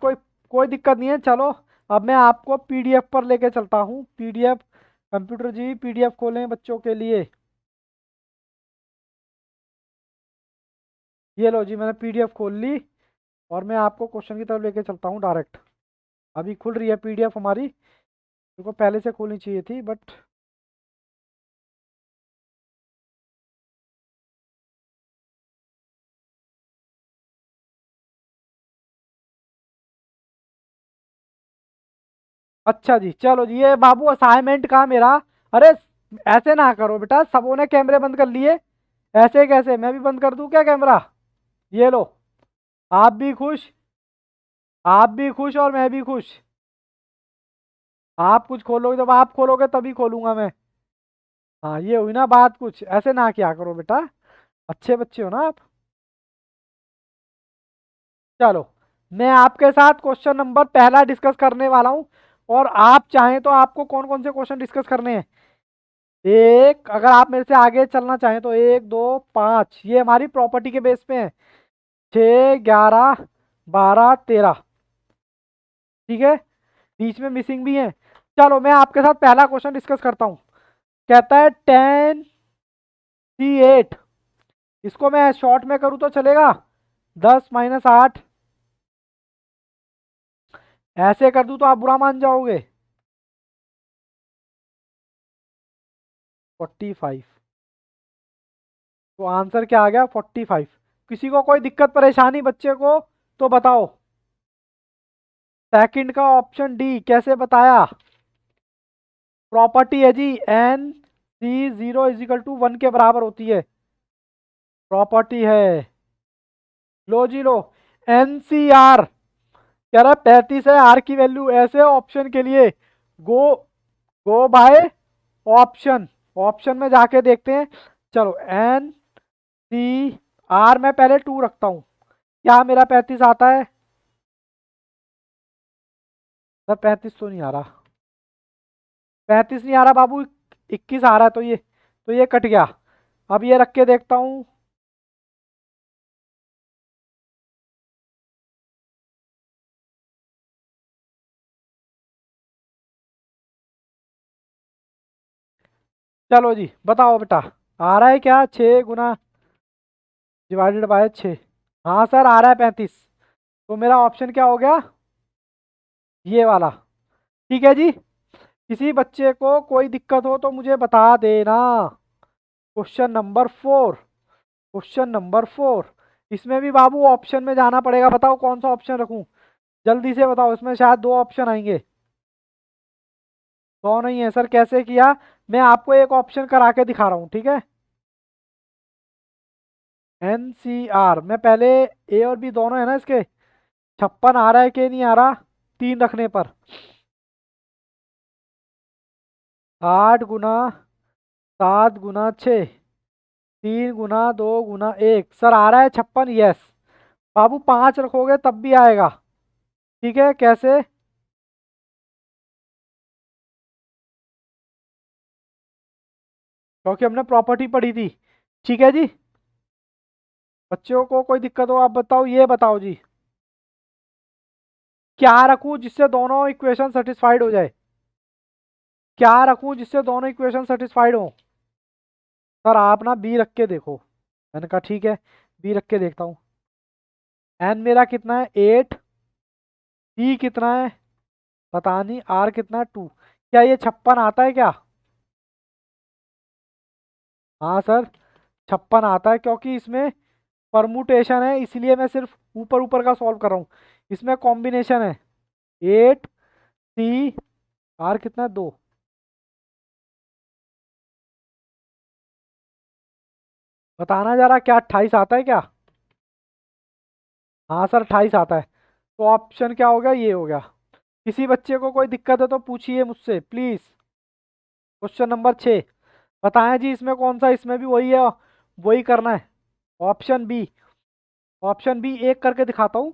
कोई दिक्कत नहीं है, चलो। अब मैं आपको पीडीएफ पर लेके चलता हूँ। पीडीएफ, कंप्यूटर जी पीडीएफ खोलें बच्चों के लिए। ये लो जी, मैंने पीडीएफ खोल ली और मैं आपको क्वेश्चन की तरफ लेके चलता हूँ डायरेक्ट। अभी खुल रही है पीडीएफ हमारी। देखो पहले से खोलनी चाहिए थी बट। अच्छा जी, चलो जी, ये बाबू असाइनमेंट का मेरा। अरे ऐसे ना करो बेटा, सबों ने कैमरे बंद कर लिए। ऐसे कैसे, मैं भी बंद कर दूं क्या कैमरा? ये लो। आप भी खुश, आप भी खुश और मैं भी खुश। आप कुछ खोलोगे, जब आप खोलोगे तभी खोलूंगा मैं। हाँ, ये हुई ना बात। कुछ ऐसे ना क्या करो बेटा, अच्छे बच्चे हो ना आप। चलो, मैं आपके साथ क्वेश्चन नंबर पहला डिस्कस करने वाला हूँ। और आप चाहें तो आपको कौन कौन से क्वेश्चन डिस्कस करने हैं। एक, अगर आप मेरे से आगे चलना चाहें तो 1 2 5, ये हमारी प्रॉपर्टी के बेस पे है। 6 11 12 13। ठीक है, बीच में मिसिंग भी है। चलो, मैं आपके साथ पहला क्वेश्चन डिस्कस करता हूँ। कहता है 10 C8। इसको मैं शॉर्ट में करूँ तो चलेगा? 10 - 8। ऐसे कर दूं तो आप बुरा मान जाओगे। 45। तो आंसर क्या आ गया? 45। किसी को कोई दिक्कत परेशानी बच्चे को तो बताओ। सेकंड का ऑप्शन डी कैसे बताया? प्रॉपर्टी है जी, n c 0 = 1 के बराबर होती है। प्रॉपर्टी है। लो जी लो। NCR कह रहा है 35 है आर की वैल्यू। ऐसे ऑप्शन के लिए गो, गो बाय ऑप्शन। ऑप्शन में जाके देखते हैं। चलो, NCR मैं पहले 2 रखता हूँ। क्या मेरा 35 आता है? सर 35 तो नहीं आ रहा। 35 नहीं आ रहा बाबू, 21 आ रहा है। तो ये कट गया। अब ये रख के देखता हूँ। चलो जी, बताओ बेटा। आ रहा है क्या? 6 × 6 हाँ सर, आ रहा है 35। तो मेरा ऑप्शन क्या हो गया? ये वाला। ठीक है जी। किसी बच्चे को कोई दिक्कत हो तो मुझे बता देना। Question number 4। Question number 4। इसमें भी बाबू ऑप्शन में जाना पड़ेगा। बताओ कौन सा ऑप्शन रखूं? जल्दी से बताओ, इसमें शायद 2 ऑप्शन आएंगे। तो नहीं है सर, कैसे किया? मैं आपको एक ऑप्शन करा के दिखा रहा हूँ, ठीक है। NCR मैं पहले ए और बी दोनों है ना इसके। 56 आ रहा है कि नहीं आ रहा? 3 रखने पर 8 × 7 × 6, 3 × 2 × 1। सर आ रहा है 56, यस। बाबू 5 रखोगे तब भी आएगा। ठीक है, कैसे? क्योंकि हमने प्रॉपर्टी पढ़ी थी। ठीक है जी। बच्चों को कोई दिक्कत हो आप बताओ, ये बताओ जी। क्या रखूं जिससे दोनों इक्वेशन सेटिस्फाइड हो जाए? क्या रखूं जिससे दोनों इक्वेशन सेटिस्फाइड हो? सर आप ना बी रख के देखो। मैंने कहा ठीक है, बी रख के देखता हूँ। एन मेरा कितना है? 8। सी कितना है? पता नहीं। आर कितना है? 2। क्या ये 56 आता है क्या? हाँ सर, 56 आता है क्योंकि इसमें परमुटेशन है, इसलिए मैं सिर्फ ऊपर ऊपर का सॉल्व कर रहा हूँ। इसमें कॉम्बिनेशन है। 8 C, आर कितना है? 2। बताना जरा, क्या 28 आता है क्या? हाँ सर, 28 आता है। तो ऑप्शन क्या हो गया? ये हो गया। किसी बच्चे को कोई दिक्कत है तो पूछिए मुझसे प्लीज। Question number 6। बताएं जी, इसमें कौन सा? इसमें भी वही है, वही करना है। Option B. ऑप्शन बी एक करके दिखाता हूँ।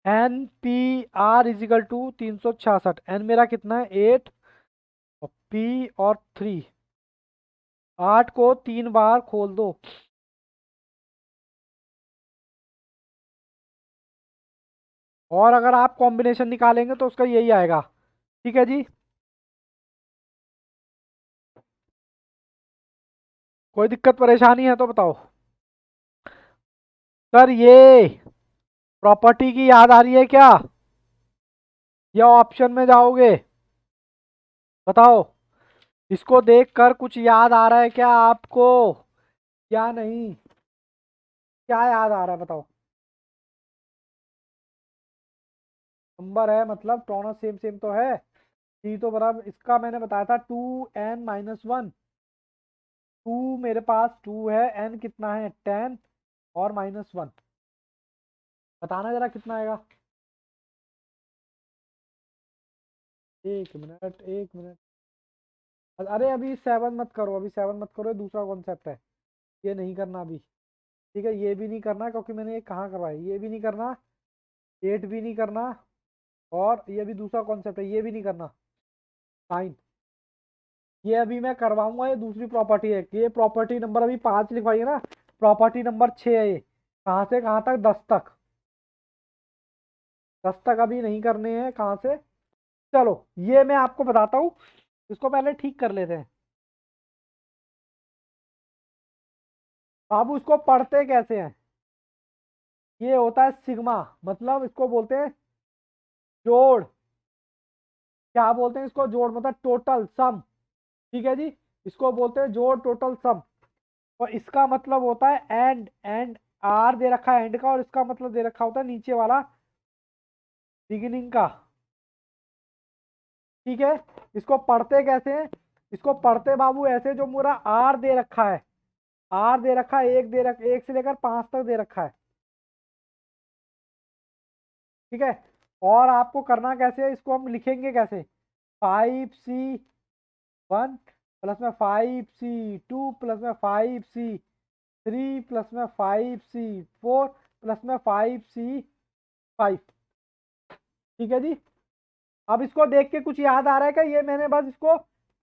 NPR = 366। एन मेरा कितना है? 8। बी और 3, 8 को 3 बार खोल दो। और अगर आप कॉम्बिनेशन निकालेंगे तो उसका यही आएगा। ठीक है जी। कोई दिक्कत परेशानी है तो बताओ। सर ये प्रॉपर्टी की याद आ रही है क्या, या ऑप्शन में जाओगे? बताओ। इसको देखकर कुछ याद आ रहा है क्या आपको, या नहीं? क्या याद आ रहा है बताओ। नंबर है मतलब दोनों सेम सेम तो है। सी तो बराबर इसका मैंने बताया था 2n-1। टू मेरे पास 2 है, n कितना है 10 और -1। बताना जरा कितना आएगा। 1 मिनट 1 मिनट। अरे अभी 7 मत करो, अभी 7 मत करो, ये दूसरा कॉन्सेप्ट है। ये नहीं करना अभी। ठीक है, ये भी नहीं करना क्योंकि मैंने ये कहाँ करवाया, ये भी नहीं करना, 8 भी नहीं करना, और ये भी दूसरा कॉन्सेप्ट है, ये भी नहीं करना। साइन, ये अभी मैं करवाऊंगा, ये दूसरी प्रॉपर्टी है। ये प्रॉपर्टी नंबर अभी 5 लिखवाइए ना, प्रॉपर्टी नंबर 6 है ये। कहाँ से कहाँ तक, 10 तक। 10 तक अभी नहीं करने हैं, कहाँ से। चलो ये मैं आपको बताता हूँ, इसको पहले ठीक कर लेते हैं। बाबू इसको पढ़ते कैसे हैं, ये होता है सिग्मा, मतलब इसको बोलते हैं जोड़। क्या बोलते हैं इसको, जोड़ मतलब टोटल सम। ठीक है जी, इसको बोलते हैं जोड़, टोटल सम। और इसका मतलब होता है एंड, एंड आर दे रखा है एंड का, और इसका मतलब दे रखा होता है नीचे वाला बिगिनिंग का। ठीक है, इसको पढ़ते कैसे हैं, इसको पढ़ते बाबू ऐसे, जो पूरा आर दे रखा है, आर दे रखा है, एक से लेकर 5 तक दे रखा है। ठीक है, और आपको करना कैसे है, इसको हम लिखेंगे कैसे, 5C1 प्लस में 5C2 प्लस में 5C3 प्लस में 5C4 प्लस में 5C5। ठीक है जी। अब इसको देख के कुछ याद आ रहा है क्या, ये मैंने बस इसको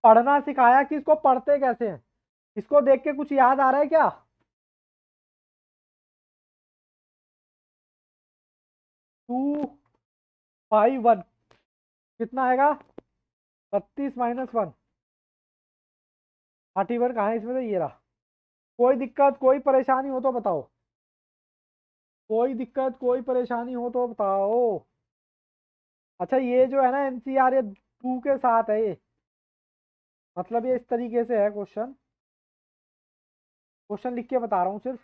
पढ़ना सिखाया कि इसको पढ़ते कैसे हैं। इसको देख के कुछ याद आ रहा है क्या। 251 कितना आएगा, 32 - 1। 31 कहाँ है इसमें, तो ये रहा। कोई दिक्कत कोई परेशानी हो तो बताओ, कोई दिक्कत कोई परेशानी हो तो बताओ। अच्छा ये जो है ना एनसीआर, ये 2 के साथ है ये, मतलब ये इस तरीके से है क्वेश्चन। क्वेश्चन लिख के बता रहा हूँ सिर्फ।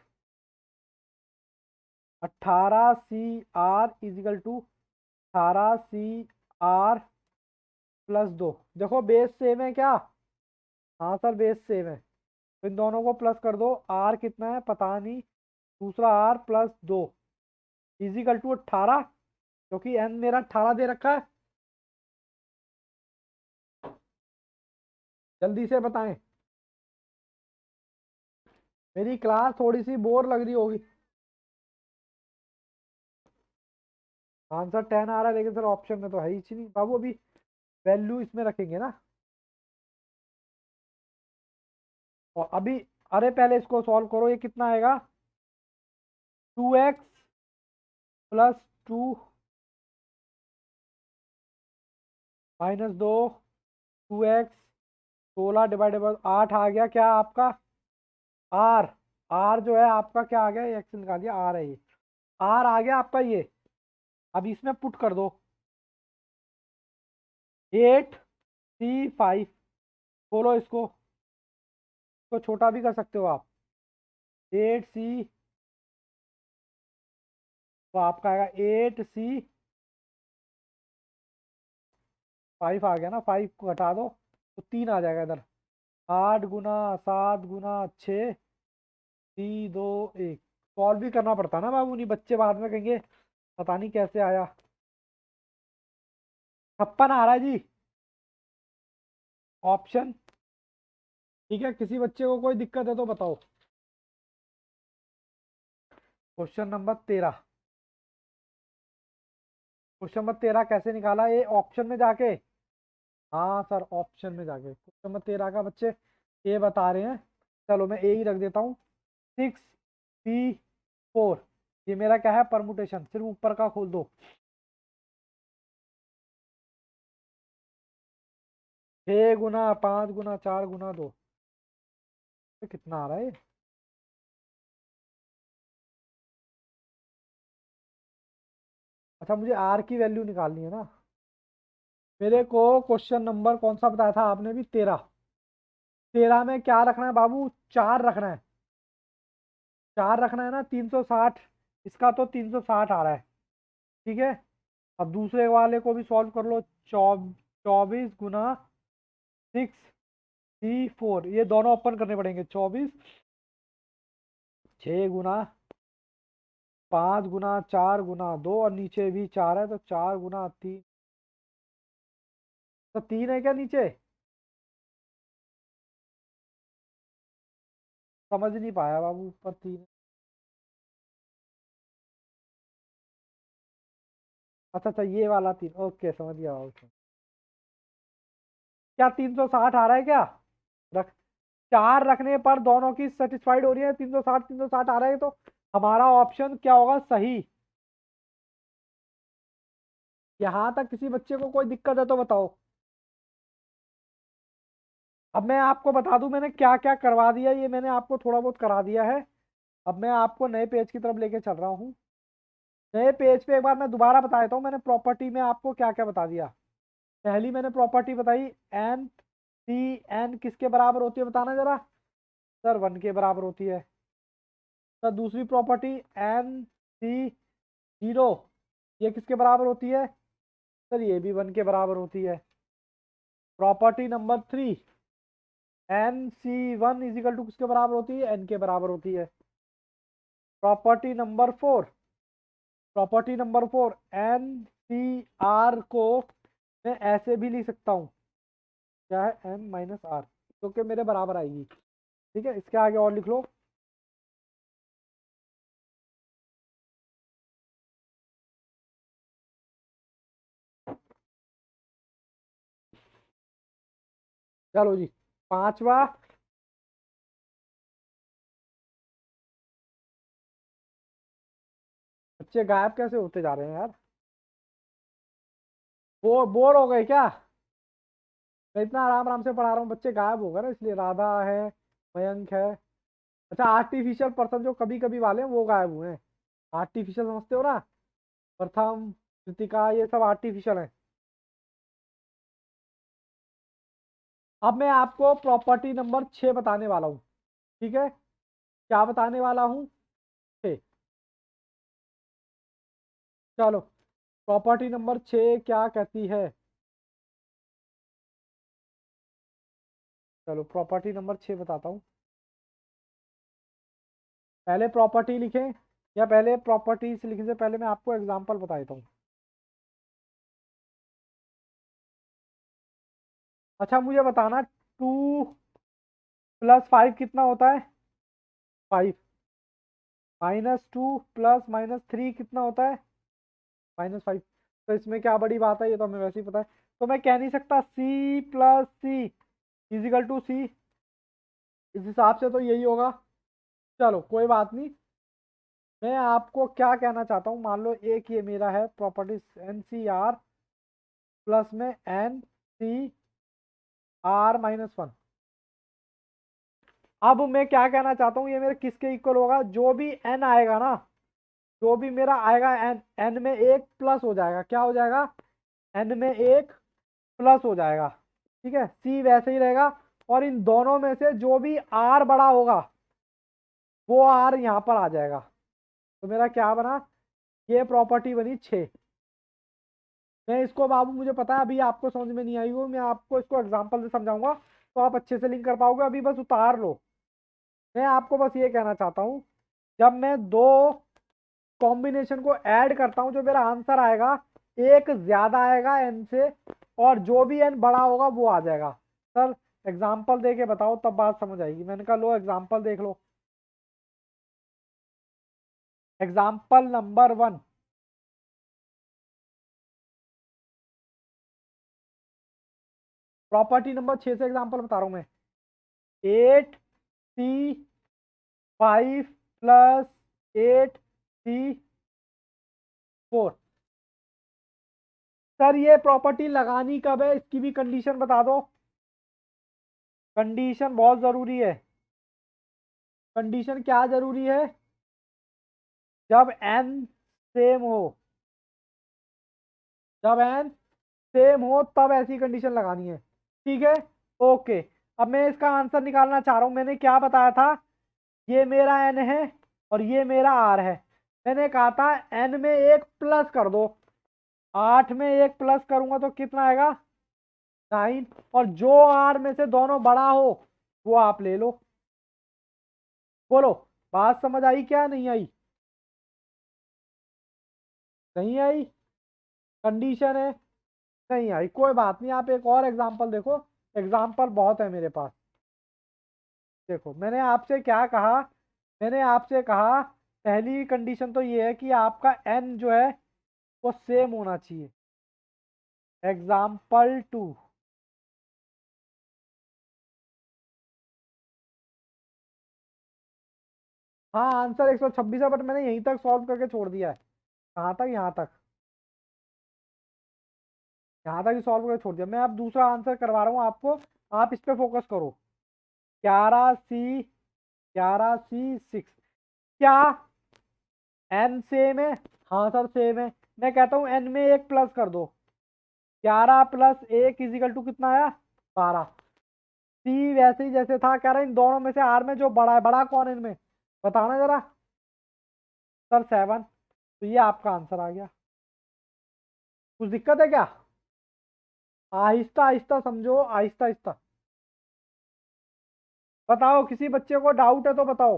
18CR = 18CR+2। देखो बेस सेम है क्या, हाँ सर बेस सेम है, तो इन दोनों को प्लस कर दो। आर कितना है पता नहीं, दूसरा R+2 = 18, क्योंकि एन मेरा 18 दे रखा है। जल्दी से बताएं, मेरी क्लास थोड़ी सी बोर लग रही होगी। आंसर 10 आ रहा है, लेकिन सर ऑप्शन में तो है ही नहीं बाबू, अभी वैल्यू इसमें रखेंगे ना। और अभी, अरे पहले इसको सॉल्व करो, ये कितना आएगा, 2x + 2 -2, 2x, 16 ÷ 8 आ गया क्या आपका, आर। आर जो है आपका क्या आ गया, एक्स निकाल दिया, आर है ये, आर आ गया आपका ये। अब इसमें पुट कर दो 8C5, बोलो इसको छोटा भी कर सकते हो आप, 8C, तो आपका आएगा 8C5 आ गया ना, 5 को हटा दो तो 3 आ जाएगा इधर। 8 × 7 × 6 3 2 1। सॉल्व भी करना पड़ता ना बाबू, नहीं बच्चे बाद में कहेंगे पता नहीं कैसे आया। 56 आ रहा है जी ऑप्शन। ठीक है, किसी बच्चे को कोई दिक्कत है तो बताओ। क्वेश्चन नंबर 13, क्वेश्चन नंबर 13 कैसे निकाला, ये ऑप्शन में जाके हाँ सर, ऑप्शन में जाके क्वेश्चन नंबर 13 का बच्चे ए बता रहे हैं। चलो मैं ए ही रख देता हूँ। 6 B 4, ये मेरा क्या है, परमुटेशन। सिर्फ ऊपर का खोल दो। 6 गुना 5 गुना 4 गुना 2, ये कितना आ रहा है? अच्छा, मुझे आर की वैल्यू निकालनी है ना। मेरे को क्वेश्चन नंबर कौन सा बताया था आपने भी, 13। 13 में क्या रखना है बाबू, 4 रखना है। 4 रखना है ना, 360। इसका तो 360 आ रहा है। ठीक है। अब दूसरे वाले को भी सॉल्व कर लो। 24 गुना 6 C 4, ये दोनों ओपन करने पड़ेंगे। 24 6 गुना 5 गुना 4 गुना 2, और नीचे भी 4 है तो 4 गुना 3। तो 3 है क्या नीचे? समझ नहीं पाया बाबू, ऊपर 3। अच्छा अच्छा, ये वाला 3, ओके समझ गया बाबू। क्या 360 आ रहा है क्या? रख 4 रखने पर दोनों की सेटिस्फाइड हो रही है, 360 आ रहा है, तो हमारा ऑप्शन क्या होगा सही? यहां तक किसी बच्चे को कोई दिक्कत है तो बताओ। अब मैं आपको बता दूं मैंने क्या क्या करवा दिया, ये मैंने आपको थोड़ा बहुत करा दिया है। अब मैं आपको नए पेज की तरफ लेके चल रहा हूँ। नए पेज पे एक बार मैं दोबारा बता देता हूँ, मैंने प्रॉपर्टी में आपको क्या क्या बता दिया। पहली मैंने प्रॉपर्टी बताई, एन सी एन किसके बराबर होती है बताना जरा। सर 1 के बराबर होती है। सर दूसरी प्रॉपर्टी, एन सी 0, ये किसके बराबर होती है? सर ये भी 1 के बराबर होती है। Property number 3, N C 1 is equal to किसके बराबर होती है? एन के बराबर होती है। Property number 4, N C R को मैं ऐसे भी लिख सकता हूँ, क्या है, एन माइनस आर, जो कि मेरे बराबर आएगी। ठीक है, इसके आगे और लिख लो। चलो जी, पांचवा। बच्चे गायब कैसे होते जा रहे हैं यार? बोर हो गए क्या? मैं इतना आराम आराम से पढ़ा रहा हूँ, बच्चे गायब हो गए ना, इसलिए। राधा है, मयंक है। अच्छा, आर्टिफिशियल पर्सन जो कभी कभी वाले हैं वो गायब हुए हैं। आर्टिफिशियल समझते हो ना? प्रथम, कृतिका, ये सब आर्टिफिशियल हैं। अब मैं आपको प्रॉपर्टी नंबर 6 बताने वाला हूँ। ठीक है, क्या बताने वाला हूँ? 6। चलो, प्रॉपर्टी नंबर 6 क्या कहती है? चलो प्रॉपर्टी नंबर 6 बताता हूँ। पहले प्रॉपर्टी लिखें, या पहले प्रॉपर्टीज लिखने से पहले मैं आपको एग्जांपल बता देता हूँ। अच्छा मुझे बताना, 2 + 5 कितना होता है? 5। -2 + -3 कितना होता है? -5। तो इसमें क्या बड़ी बात है, ये तो हमें वैसे ही पता है। तो मैं कह नहीं सकता C + C इजिकल टू सी? इस हिसाब से तो यही होगा। चलो कोई बात नहीं। मैं आपको क्या कहना चाहता हूँ, मान लो एक ये मेरा है प्रॉपर्टी, NCR प्लस में NCR-1। अब मैं क्या कहना चाहता हूँ, ये मेरे किसके इक्वल होगा? जो भी n आएगा ना, जो भी मेरा आएगा n, n में एक प्लस हो जाएगा। क्या हो जाएगा? n में एक प्लस हो जाएगा। ठीक है, c वैसे ही रहेगा। और इन दोनों में से जो भी r बड़ा होगा वो r यहाँ पर आ जाएगा। तो मेरा क्या बना? ये प्रॉपर्टी बनी 6। मैं इसको बाबू, मुझे पता है अभी आपको समझ में नहीं आई वो, मैं आपको इसको एग्जांपल से समझाऊंगा तो आप अच्छे से लिंक कर पाओगे। अभी बस उतार लो। मैं आपको बस ये कहना चाहता हूँ, जब मैं दो कॉम्बिनेशन को ऐड करता हूँ जो मेरा आंसर आएगा, एक ज्यादा आएगा एन से, और जो भी एन बड़ा होगा वो आ जाएगा। सर एग्जाम्पल दे के बताओ तब बात समझ आएगी। मैंने कहा लो एग्जाम्पल देख लो। एग्जाम्पल नंबर 1, प्रॉपर्टी नंबर 6 से एग्जांपल बता रहा हूं मैं। 8C5 plus 8C4। सर ये प्रॉपर्टी लगानी कब है, इसकी भी कंडीशन बता दो। कंडीशन बहुत जरूरी है। कंडीशन क्या जरूरी है? जब n सेम हो, जब n सेम हो तब ऐसी कंडीशन लगानी है। ठीक है, ओके। अब मैं इसका आंसर निकालना चाह रहा हूं। मैंने क्या बताया था, ये मेरा n है और ये मेरा r है। मैंने कहा था n में एक प्लस कर दो। 8 में एक प्लस करूंगा तो कितना आएगा, 9। और जो r में से दोनों बड़ा हो वो आप ले लो। बोलो, बात समझ आई क्या नहीं आई? नहीं आई? कंडीशन है, नहीं आई, कोई बात नहीं। आप एक और एग्जांपल देखो, एग्जांपल बहुत है मेरे पास। देखो मैंने आपसे क्या कहा, मैंने आपसे कहा पहली कंडीशन तो ये है कि आपका n जो है वो सेम होना चाहिए। एग्जाम्पल 2। हाँ आंसर 126 है, बट मैंने यहीं तक सॉल्व करके छोड़ दिया है। कहाँ तक? यहाँ तक, यहाँ तक ही सॉल्व करके छोड़ दिया। मैं अब दूसरा आंसर करवा रहा हूँ आपको, आप इस पे फोकस करो। 11C 6। क्या n सेम है? हाँ सर सेम है। मैं कहता हूँ n में एक प्लस कर दो। 11 प्लस 1 इजिकल टू कितना आया, 12। सी वैसे ही जैसे था, कह रहा है इन दोनों में से आर में जो बड़ा है, बड़ा कौन है इनमें, बताना जरा। सर 7। तो ये आपका आंसर आ गया। कुछ दिक्कत है क्या? आहिस्ता आहिस्ता समझो, आहिस्ता आहिस्ता। बताओ, किसी बच्चे को डाउट है तो बताओ,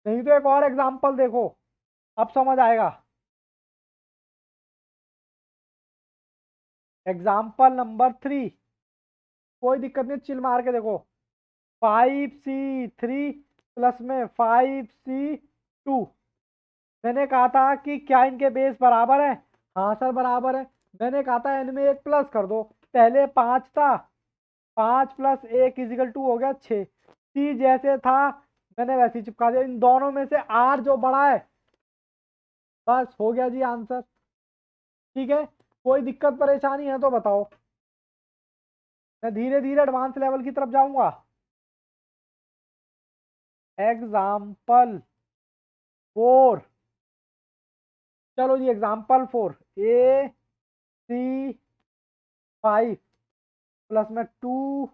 नहीं तो एक और एग्जांपल देखो, अब समझ आएगा। Example number 3। कोई दिक्कत नहीं, चिल मार के देखो। 5C3 प्लस में 5C2। मैंने कहा था कि क्या इनके बेस बराबर है? हाँ सर बराबर है। मैंने कहा था n में एक प्लस कर दो। पहले 5 था, 5 प्लस 1 इजिकल टू हो गया 6। सी जैसे था मैंने वैसे ही चिपका दिया। इन दोनों में से आर जो बड़ा है, बस हो गया जी आंसर। ठीक है, कोई दिक्कत परेशानी है तो बताओ। मैं धीरे धीरे एडवांस लेवल की तरफ जाऊंगा। एग्जाम्पल 4। चलो जी, एग्जाम्पल 4। AC5 प्लस में 2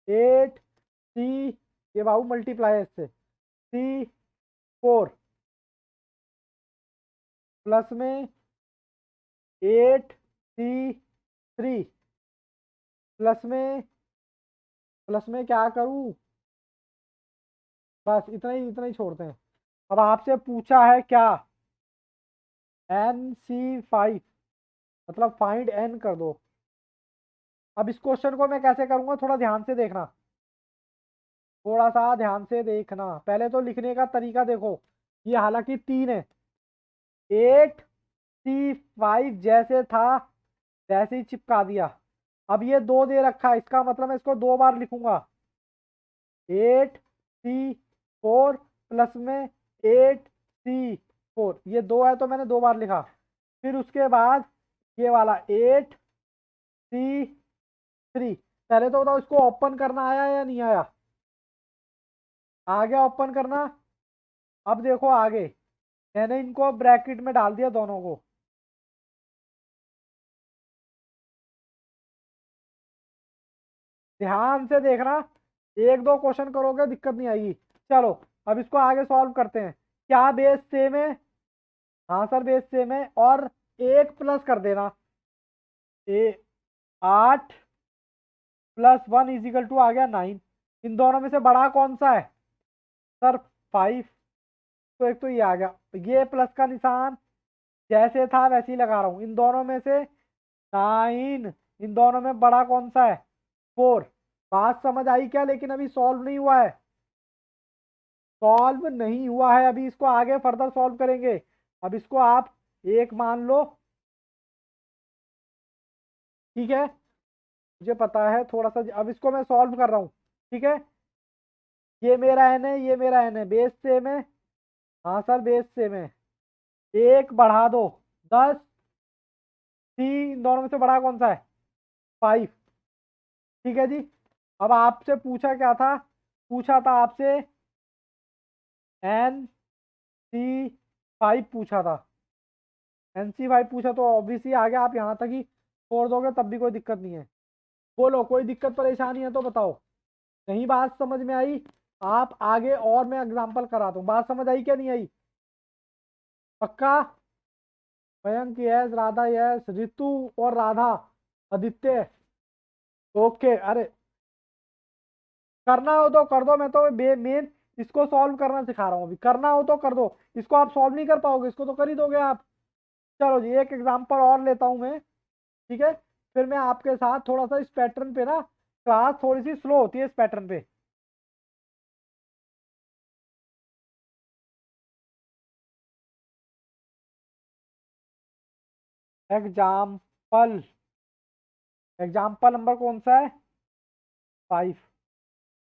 8C, ये बाबू मल्टीप्लाई है इससे, C4 प्लस में 8C3 प्लस में क्या करूं, बस इतना ही छोड़ते हैं। अब आपसे पूछा है क्या, NC5 मतलब फाइंड n कर दो। अब इस क्वेश्चन को मैं कैसे करूंगा, थोड़ा ध्यान से देखना, थोड़ा सा ध्यान से देखना। पहले तो लिखने का तरीका देखो, ये हालांकि 3 है। 8C5 जैसे था वैसे ही चिपका दिया। अब ये 2 दे रखा है, इसका मतलब मैं इसको 2 बार लिखूंगा। 8C4 प्लस में 8C4, ये 2 है तो मैंने 2 बार लिखा। फिर उसके बाद ये वाला 8C3। पहले तो बताओ इसको ओपन करना आया या नहीं आया? आ गया ओपन करना। अब देखो आगे, मैंने इनको ब्रैकेट में डाल दिया दोनों को। ध्यान से देखना, एक दो क्वेश्चन करोगे दिक्कत नहीं आएगी। चलो अब इसको आगे सॉल्व करते हैं। क्या बेस सेम है? हाँ सर बेस सेम है, और एक प्लस कर देना। 8 प्लस 1 इजिकल टू आ गया 9। इन दोनों में से बड़ा कौन सा है? सर 5। तो एक तो ये आ गया, ये प्लस का निशान जैसे था वैसे ही लगा रहा हूं। इन दोनों में से 9, इन दोनों में बड़ा कौन सा है? 4। बात समझ आई क्या? लेकिन अभी सॉल्व नहीं हुआ है, सॉल्व नहीं हुआ है अभी, इसको आगे फर्दर सॉल्व करेंगे। अब इसको आप एक मान लो, ठीक है। मुझे पता है थोड़ा सा। अब इसको मैं सॉल्व कर रहा हूँ, ठीक है। ये मेरा एन है, ये मेरा एन है, बेस सेम है। हाँ सर बेस सेम है। एक बढ़ा दो 10, सी इन दोनों में से बड़ा कौन सा है? 5। ठीक है जी। अब आपसे पूछा क्या था? पूछा था आपसे एन सी 5 पूछा था। एन सी 5 पूछा तो ऑब्वियसली आ गया। आप यहाँ तक ही छोड़ दोगे तब भी कोई दिक्कत नहीं है। बोलो कोई दिक्कत परेशानी है तो बताओ। नहीं बात समझ में आई? आप आगे और मैं एग्जांपल कराता हूँ। बात समझ आई क्या नहीं आई? पक्का? मयंक यस, राधा यस, रितु और राधा, आदित्य ओके। अरे करना हो तो कर दो, मैं तो मेन इसको सॉल्व करना सिखा रहा हूँ अभी। करना हो तो कर दो, इसको आप सॉल्व नहीं कर पाओगे, इसको तो कर ही दोगे आप। चलो जी एक एग्जांपल और लेता हूँ मैं, ठीक है। फिर मैं आपके साथ थोड़ा सा इस पैटर्न पे ना, क्लास थोड़ी सी स्लो होती है इस पैटर्न पे। एग्जाम्पल, एग्जाम्पल नंबर कौन सा है? 5।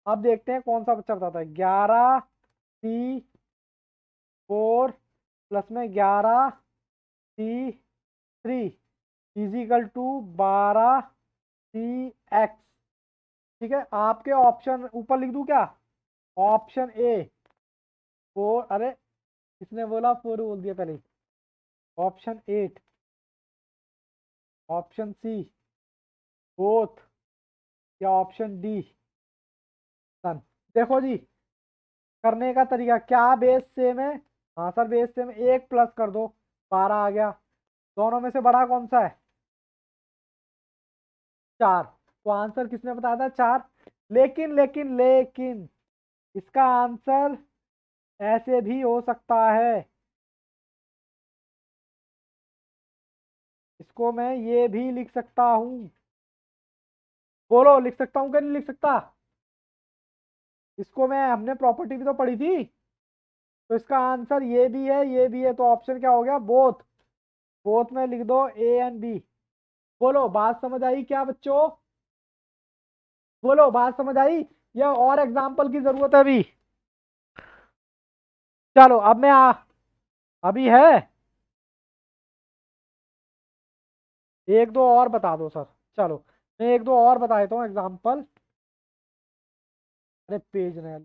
अब देखते हैं कौन सा बच्चा बताता है। 11C4 प्लस में 11C3 इजिकल टू 12CX। ठीक है। आपके ऑप्शन ऊपर लिख दूं क्या? ऑप्शन ए 4, अरे किसने बोला 4 बोल दिया पहले। ऑप्शन 8, ऑप्शन सी बोथ, या ऑप्शन डी सन। देखो जी करने का तरीका क्या, बेस सेम है। हाँ सर बेस सेम, एक प्लस कर दो 12 आ गया। दोनों में से बड़ा कौन सा है? 4। तो आंसर किसने बताया था? 4। लेकिन लेकिन लेकिन इसका आंसर ऐसे भी हो सकता है। इसको मैं ये भी लिख सकता हूँ। बोलो लिख सकता हूँ क्या नहीं लिख सकता? इसको मैं, हमने प्रॉपर्टी भी तो पढ़ी थी। तो इसका आंसर ये भी है, ये भी है। तो ऑप्शन क्या हो गया? बोथ। बोथ में लिख दो ए एंड बी। बोलो बात समझ आई क्या बच्चों? बोलो बात समझ आई या और एग्जाम्पल की जरूरत है अभी? चलो अब मैं अभी है, एक दो और बता दो सर। चलो मैं एक दो और बता देता हूँ एग्जाम्पल। अरे पेज नहीं।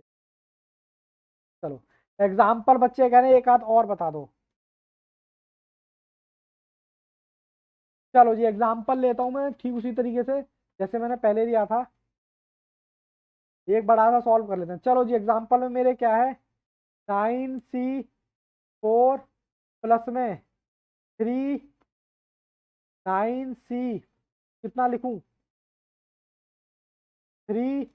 चलो एग्जाम्पल बच्चे कह रहे हैं एक आध और बता दो। चलो जी एग्जाम्पल लेता हूँ मैं ठीक उसी तरीके से जैसे मैंने पहले दिया था। एक बड़ा सा सॉल्व कर लेते हैं। चलो जी एग्जाम्पल में मेरे क्या है? 9C4 प्लस में 3 9C, कितना लिखूं? 3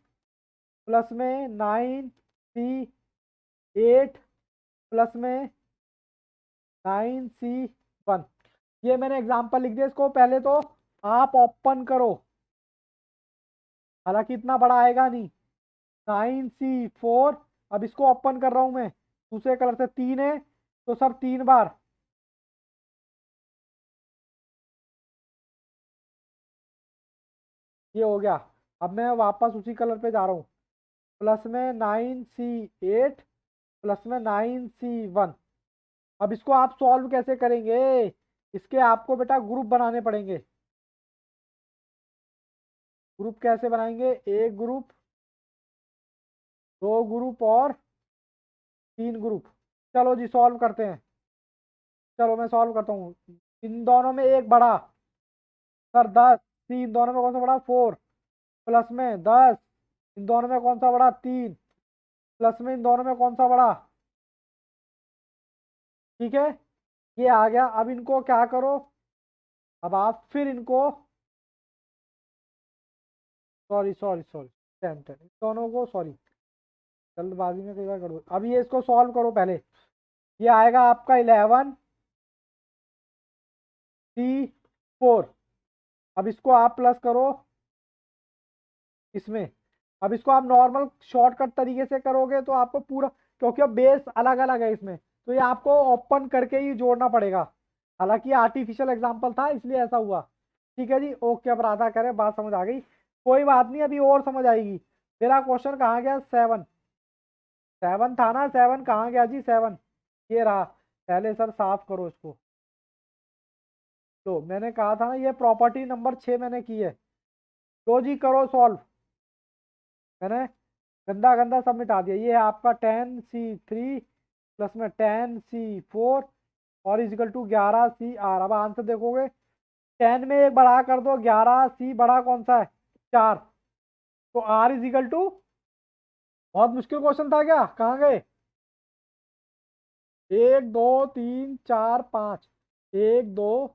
प्लस में 9C8 प्लस में 9C1। ये मैंने एग्जाम्पल लिख दिया। इसको पहले तो आप ओपन करो, हालांकि इतना बड़ा आएगा नहीं। 9C4, अब इसको ओपन कर रहा हूं मैं दूसरे कलर से। 3 है तो सर 3 बार। ये हो गया। अब मैं वापस उसी कलर पे जा रहा हूँ। प्लस में 9C8 प्लस में 9C1। अब इसको आप सॉल्व कैसे करेंगे? इसके आपको बेटा ग्रुप बनाने पड़ेंगे। ग्रुप कैसे बनाएंगे? एक ग्रुप, दो ग्रुप और 3 ग्रुप। चलो जी सॉल्व करते हैं। चलो मैं सॉल्व करता हूँ। इन दोनों में एक बड़ा सर 10। इन दोनों में कौन सा बड़ा? 4 प्लस में 10। इन दोनों में कौन सा बड़ा? 3 प्लस में इन दोनों में कौन सा बड़ा? ठीक है। ये आ गया। अब इनको क्या करो? अब आप फिर इनको, सॉरी सॉरी सॉरी, 10 10 इन दोनों को, सॉरी जल्दबाजी में कई बार कर दो। अब ये इसको सॉल्व करो पहले। ये आएगा आपका 11C4। अब इसको आप प्लस करो इसमें। अब इसको आप नॉर्मल शॉर्टकट तरीके से करोगे तो आपको पूरा, क्योंकि अब बेस अलग अलग है इसमें, तो ये आपको ओपन करके ही जोड़ना पड़ेगा। हालांकि आर्टिफिशियल एग्जाम्पल था इसलिए ऐसा हुआ। ठीक है जी ओके। अब राधा करे बात समझ आ गई। कोई बात नहीं, अभी और समझ आएगी। मेरा क्वेश्चन कहाँ गया? 7। 7 था ना, 7 कहाँ गया जी? 7 ये रहा। पहले सर साफ करो इसको। तो मैंने कहा था ना, ये प्रॉपर्टी नंबर 6 मैंने की है। तो जी करो सॉल्व। मैंने गंदा गंदा सब मिटा दिया। ये है आपका 10C3 प्लस में 10C4 और इजिकल टू 11CR। अब आंसर देखोगे, 10 में एक बढ़ा कर दो, 11C बड़ा कौन सा है? 4। तो R इजिकल टू, बहुत मुश्किल क्वेश्चन था क्या? कहाँ गए? 1 2 3 4 5, 1 2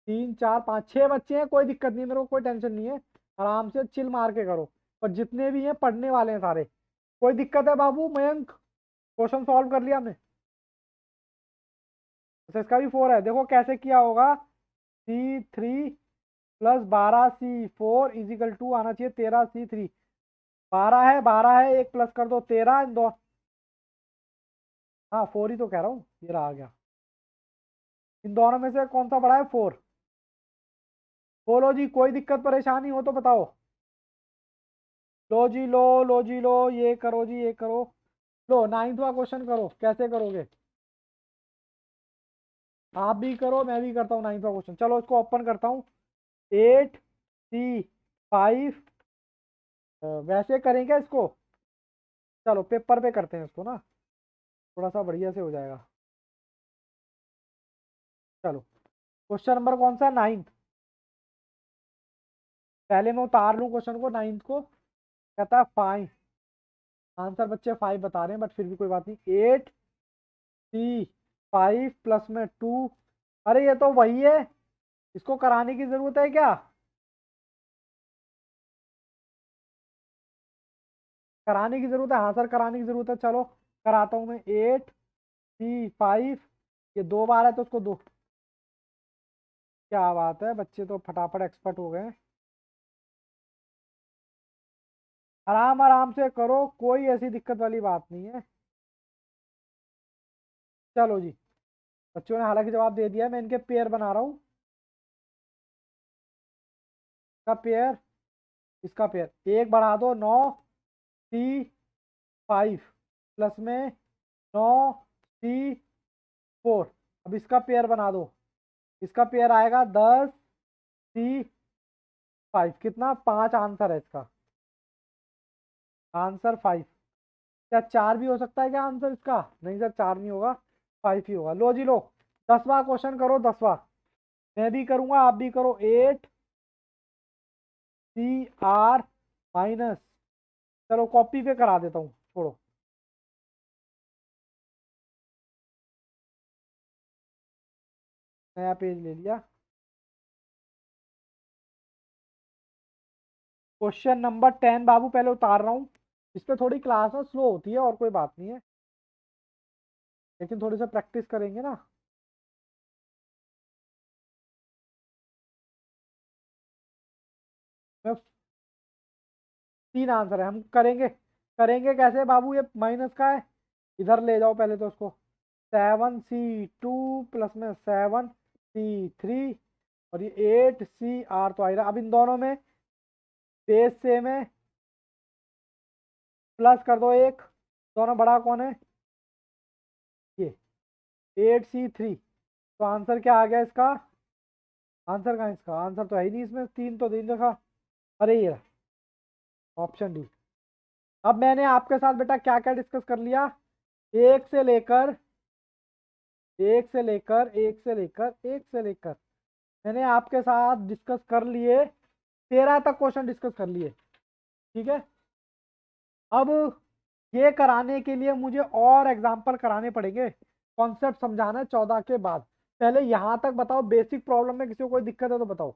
3 4 5, 6 बच्चे हैं, कोई दिक्कत नहीं, मेरे को कोई टेंशन नहीं है। आराम से चिल मार के करो। और जितने भी हैं पढ़ने वाले हैं सारे। कोई दिक्कत है बाबू? मयंक, क्वेश्चन सॉल्व कर लिया हमने। अच्छा इसका भी 4 है, देखो कैसे किया होगा। C3 plus 12C4 is equal to आना चाहिए 13C3। 12 है, एक प्लस कर दो 13 इन दो। हाँ 4 ही तो कह रहा हूँ, ये रहा आ गया। इन दोनों में से कौन सा बड़ा है? 4। बोलो जी, कोई दिक्कत परेशानी हो तो बताओ। लो जी लो, लो जी लो, ये करो जी, ये करो। लो 9वां क्वेश्चन करो, कैसे करोगे? आप भी करो, मैं भी करता हूँ 9वां क्वेश्चन। चलो इसको ओपन करता हूँ। 8C5, वैसे करेंगे इसको। चलो पेपर पे करते हैं इसको ना, थोड़ा सा बढ़िया से हो जाएगा। चलो क्वेश्चन नंबर कौन सा? 9। पहले मैं उतार लूँ क्वेश्चन को, 9 को। कहता है 5। आंसर बच्चे 5 बता रहे हैं, बट फिर भी कोई बात नहीं। 8C5 प्लस में 2। अरे ये तो वही है, इसको कराने की जरूरत है क्या? कराने की जरूरत है, हाँ सर कराने की जरूरत है। चलो कराता हूँ मैं। 8C5, ये 2 बार है तो उसको दो। क्या बात है, बच्चे तो फटाफट एक्सपर्ट हो गए। आराम आराम से करो, कोई ऐसी दिक्कत वाली बात नहीं है। चलो जी, बच्चों ने हालांकि जवाब दे दिया है, मैं इनके पेयर बना रहा हूँ। इसका पेयर, इसका पेयर, एक बढ़ा दो 9C5 प्लस में 9C4। अब इसका पेयर बना दो। इसका पेयर आएगा 10C5। कितना? 5 आंसर है इसका। आंसर 5। क्या 4 भी हो सकता है क्या आंसर इसका? नहीं सर 4 नहीं होगा, 5 ही होगा। लो जी लो, 10वां क्वेश्चन करो, 10वां। मैं भी करूंगा, आप भी करो। 8CR माइनस, चलो कॉपी पे करा देता हूँ, छोड़ो। नया पेज ले लिया। क्वेश्चन नंबर 10 बाबू, पहले उतार रहा हूँ। इस पे थोड़ी क्लास ना स्लो होती है, और कोई बात नहीं है, लेकिन थोड़ी सा प्रैक्टिस करेंगे ना। मैं 3 आंसर है, हम करेंगे। करेंगे कैसे बाबू? ये माइनस का है, इधर ले जाओ पहले तो उसको। 7C2 प्लस में 7C3 और ये 8CR तो आएगा। अब इन दोनों में बेस सेम है, प्लस कर दो एक। दोनों बड़ा कौन है? ये 8C3। तो आंसर क्या आ गया इसका? आंसर कहाँ है इसका? आंसर तो है ही नहीं इसमें, 3 तो दे देखा। अरे ये ऑप्शन डी। अब मैंने आपके साथ बेटा क्या क्या डिस्कस कर लिया? एक से लेकर, एक से लेकर मैंने आपके साथ डिस्कस कर लिए, 13 तक क्वेश्चन डिस्कस कर लिए। ठीक है। अब ये कराने के लिए मुझे और एग्जाम्पल कराने पड़ेंगे, कॉन्सेप्ट समझाना है 14 के बाद। पहले यहां तक बताओ, बेसिक प्रॉब्लम में किसी को कोई दिक्कत है तो बताओ।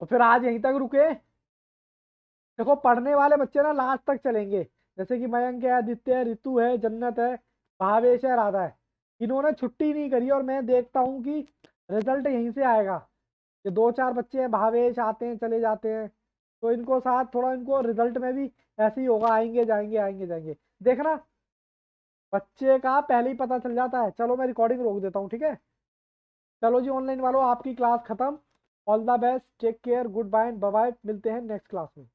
तो फिर आज यहीं तक रुके। देखो पढ़ने वाले बच्चे ना लास्ट तक चलेंगे, जैसे कि मयंक है, आदित्य है, ऋतु है, जन्नत है, भावेश है, राधा है। इन्होंने छुट्टी नहीं करी, और मैं देखता हूँ कि रिजल्ट यहीं से आएगा। ये 2 4 बच्चे हैं, भावेश आते हैं चले जाते हैं, तो इनको साथ थोड़ा, इनको रिजल्ट में भी ऐसे ही होगा, आएंगे जाएंगे आएंगे जाएंगे। देखना, बच्चे का पहले ही पता चल जाता है। चलो मैं रिकॉर्डिंग रोक देता हूँ, ठीक है। चलो जी ऑनलाइन वालों, आपकी क्लास खत्म। All the best, take care, goodbye, bye bye, मिलते हैं नेक्स्ट क्लास में।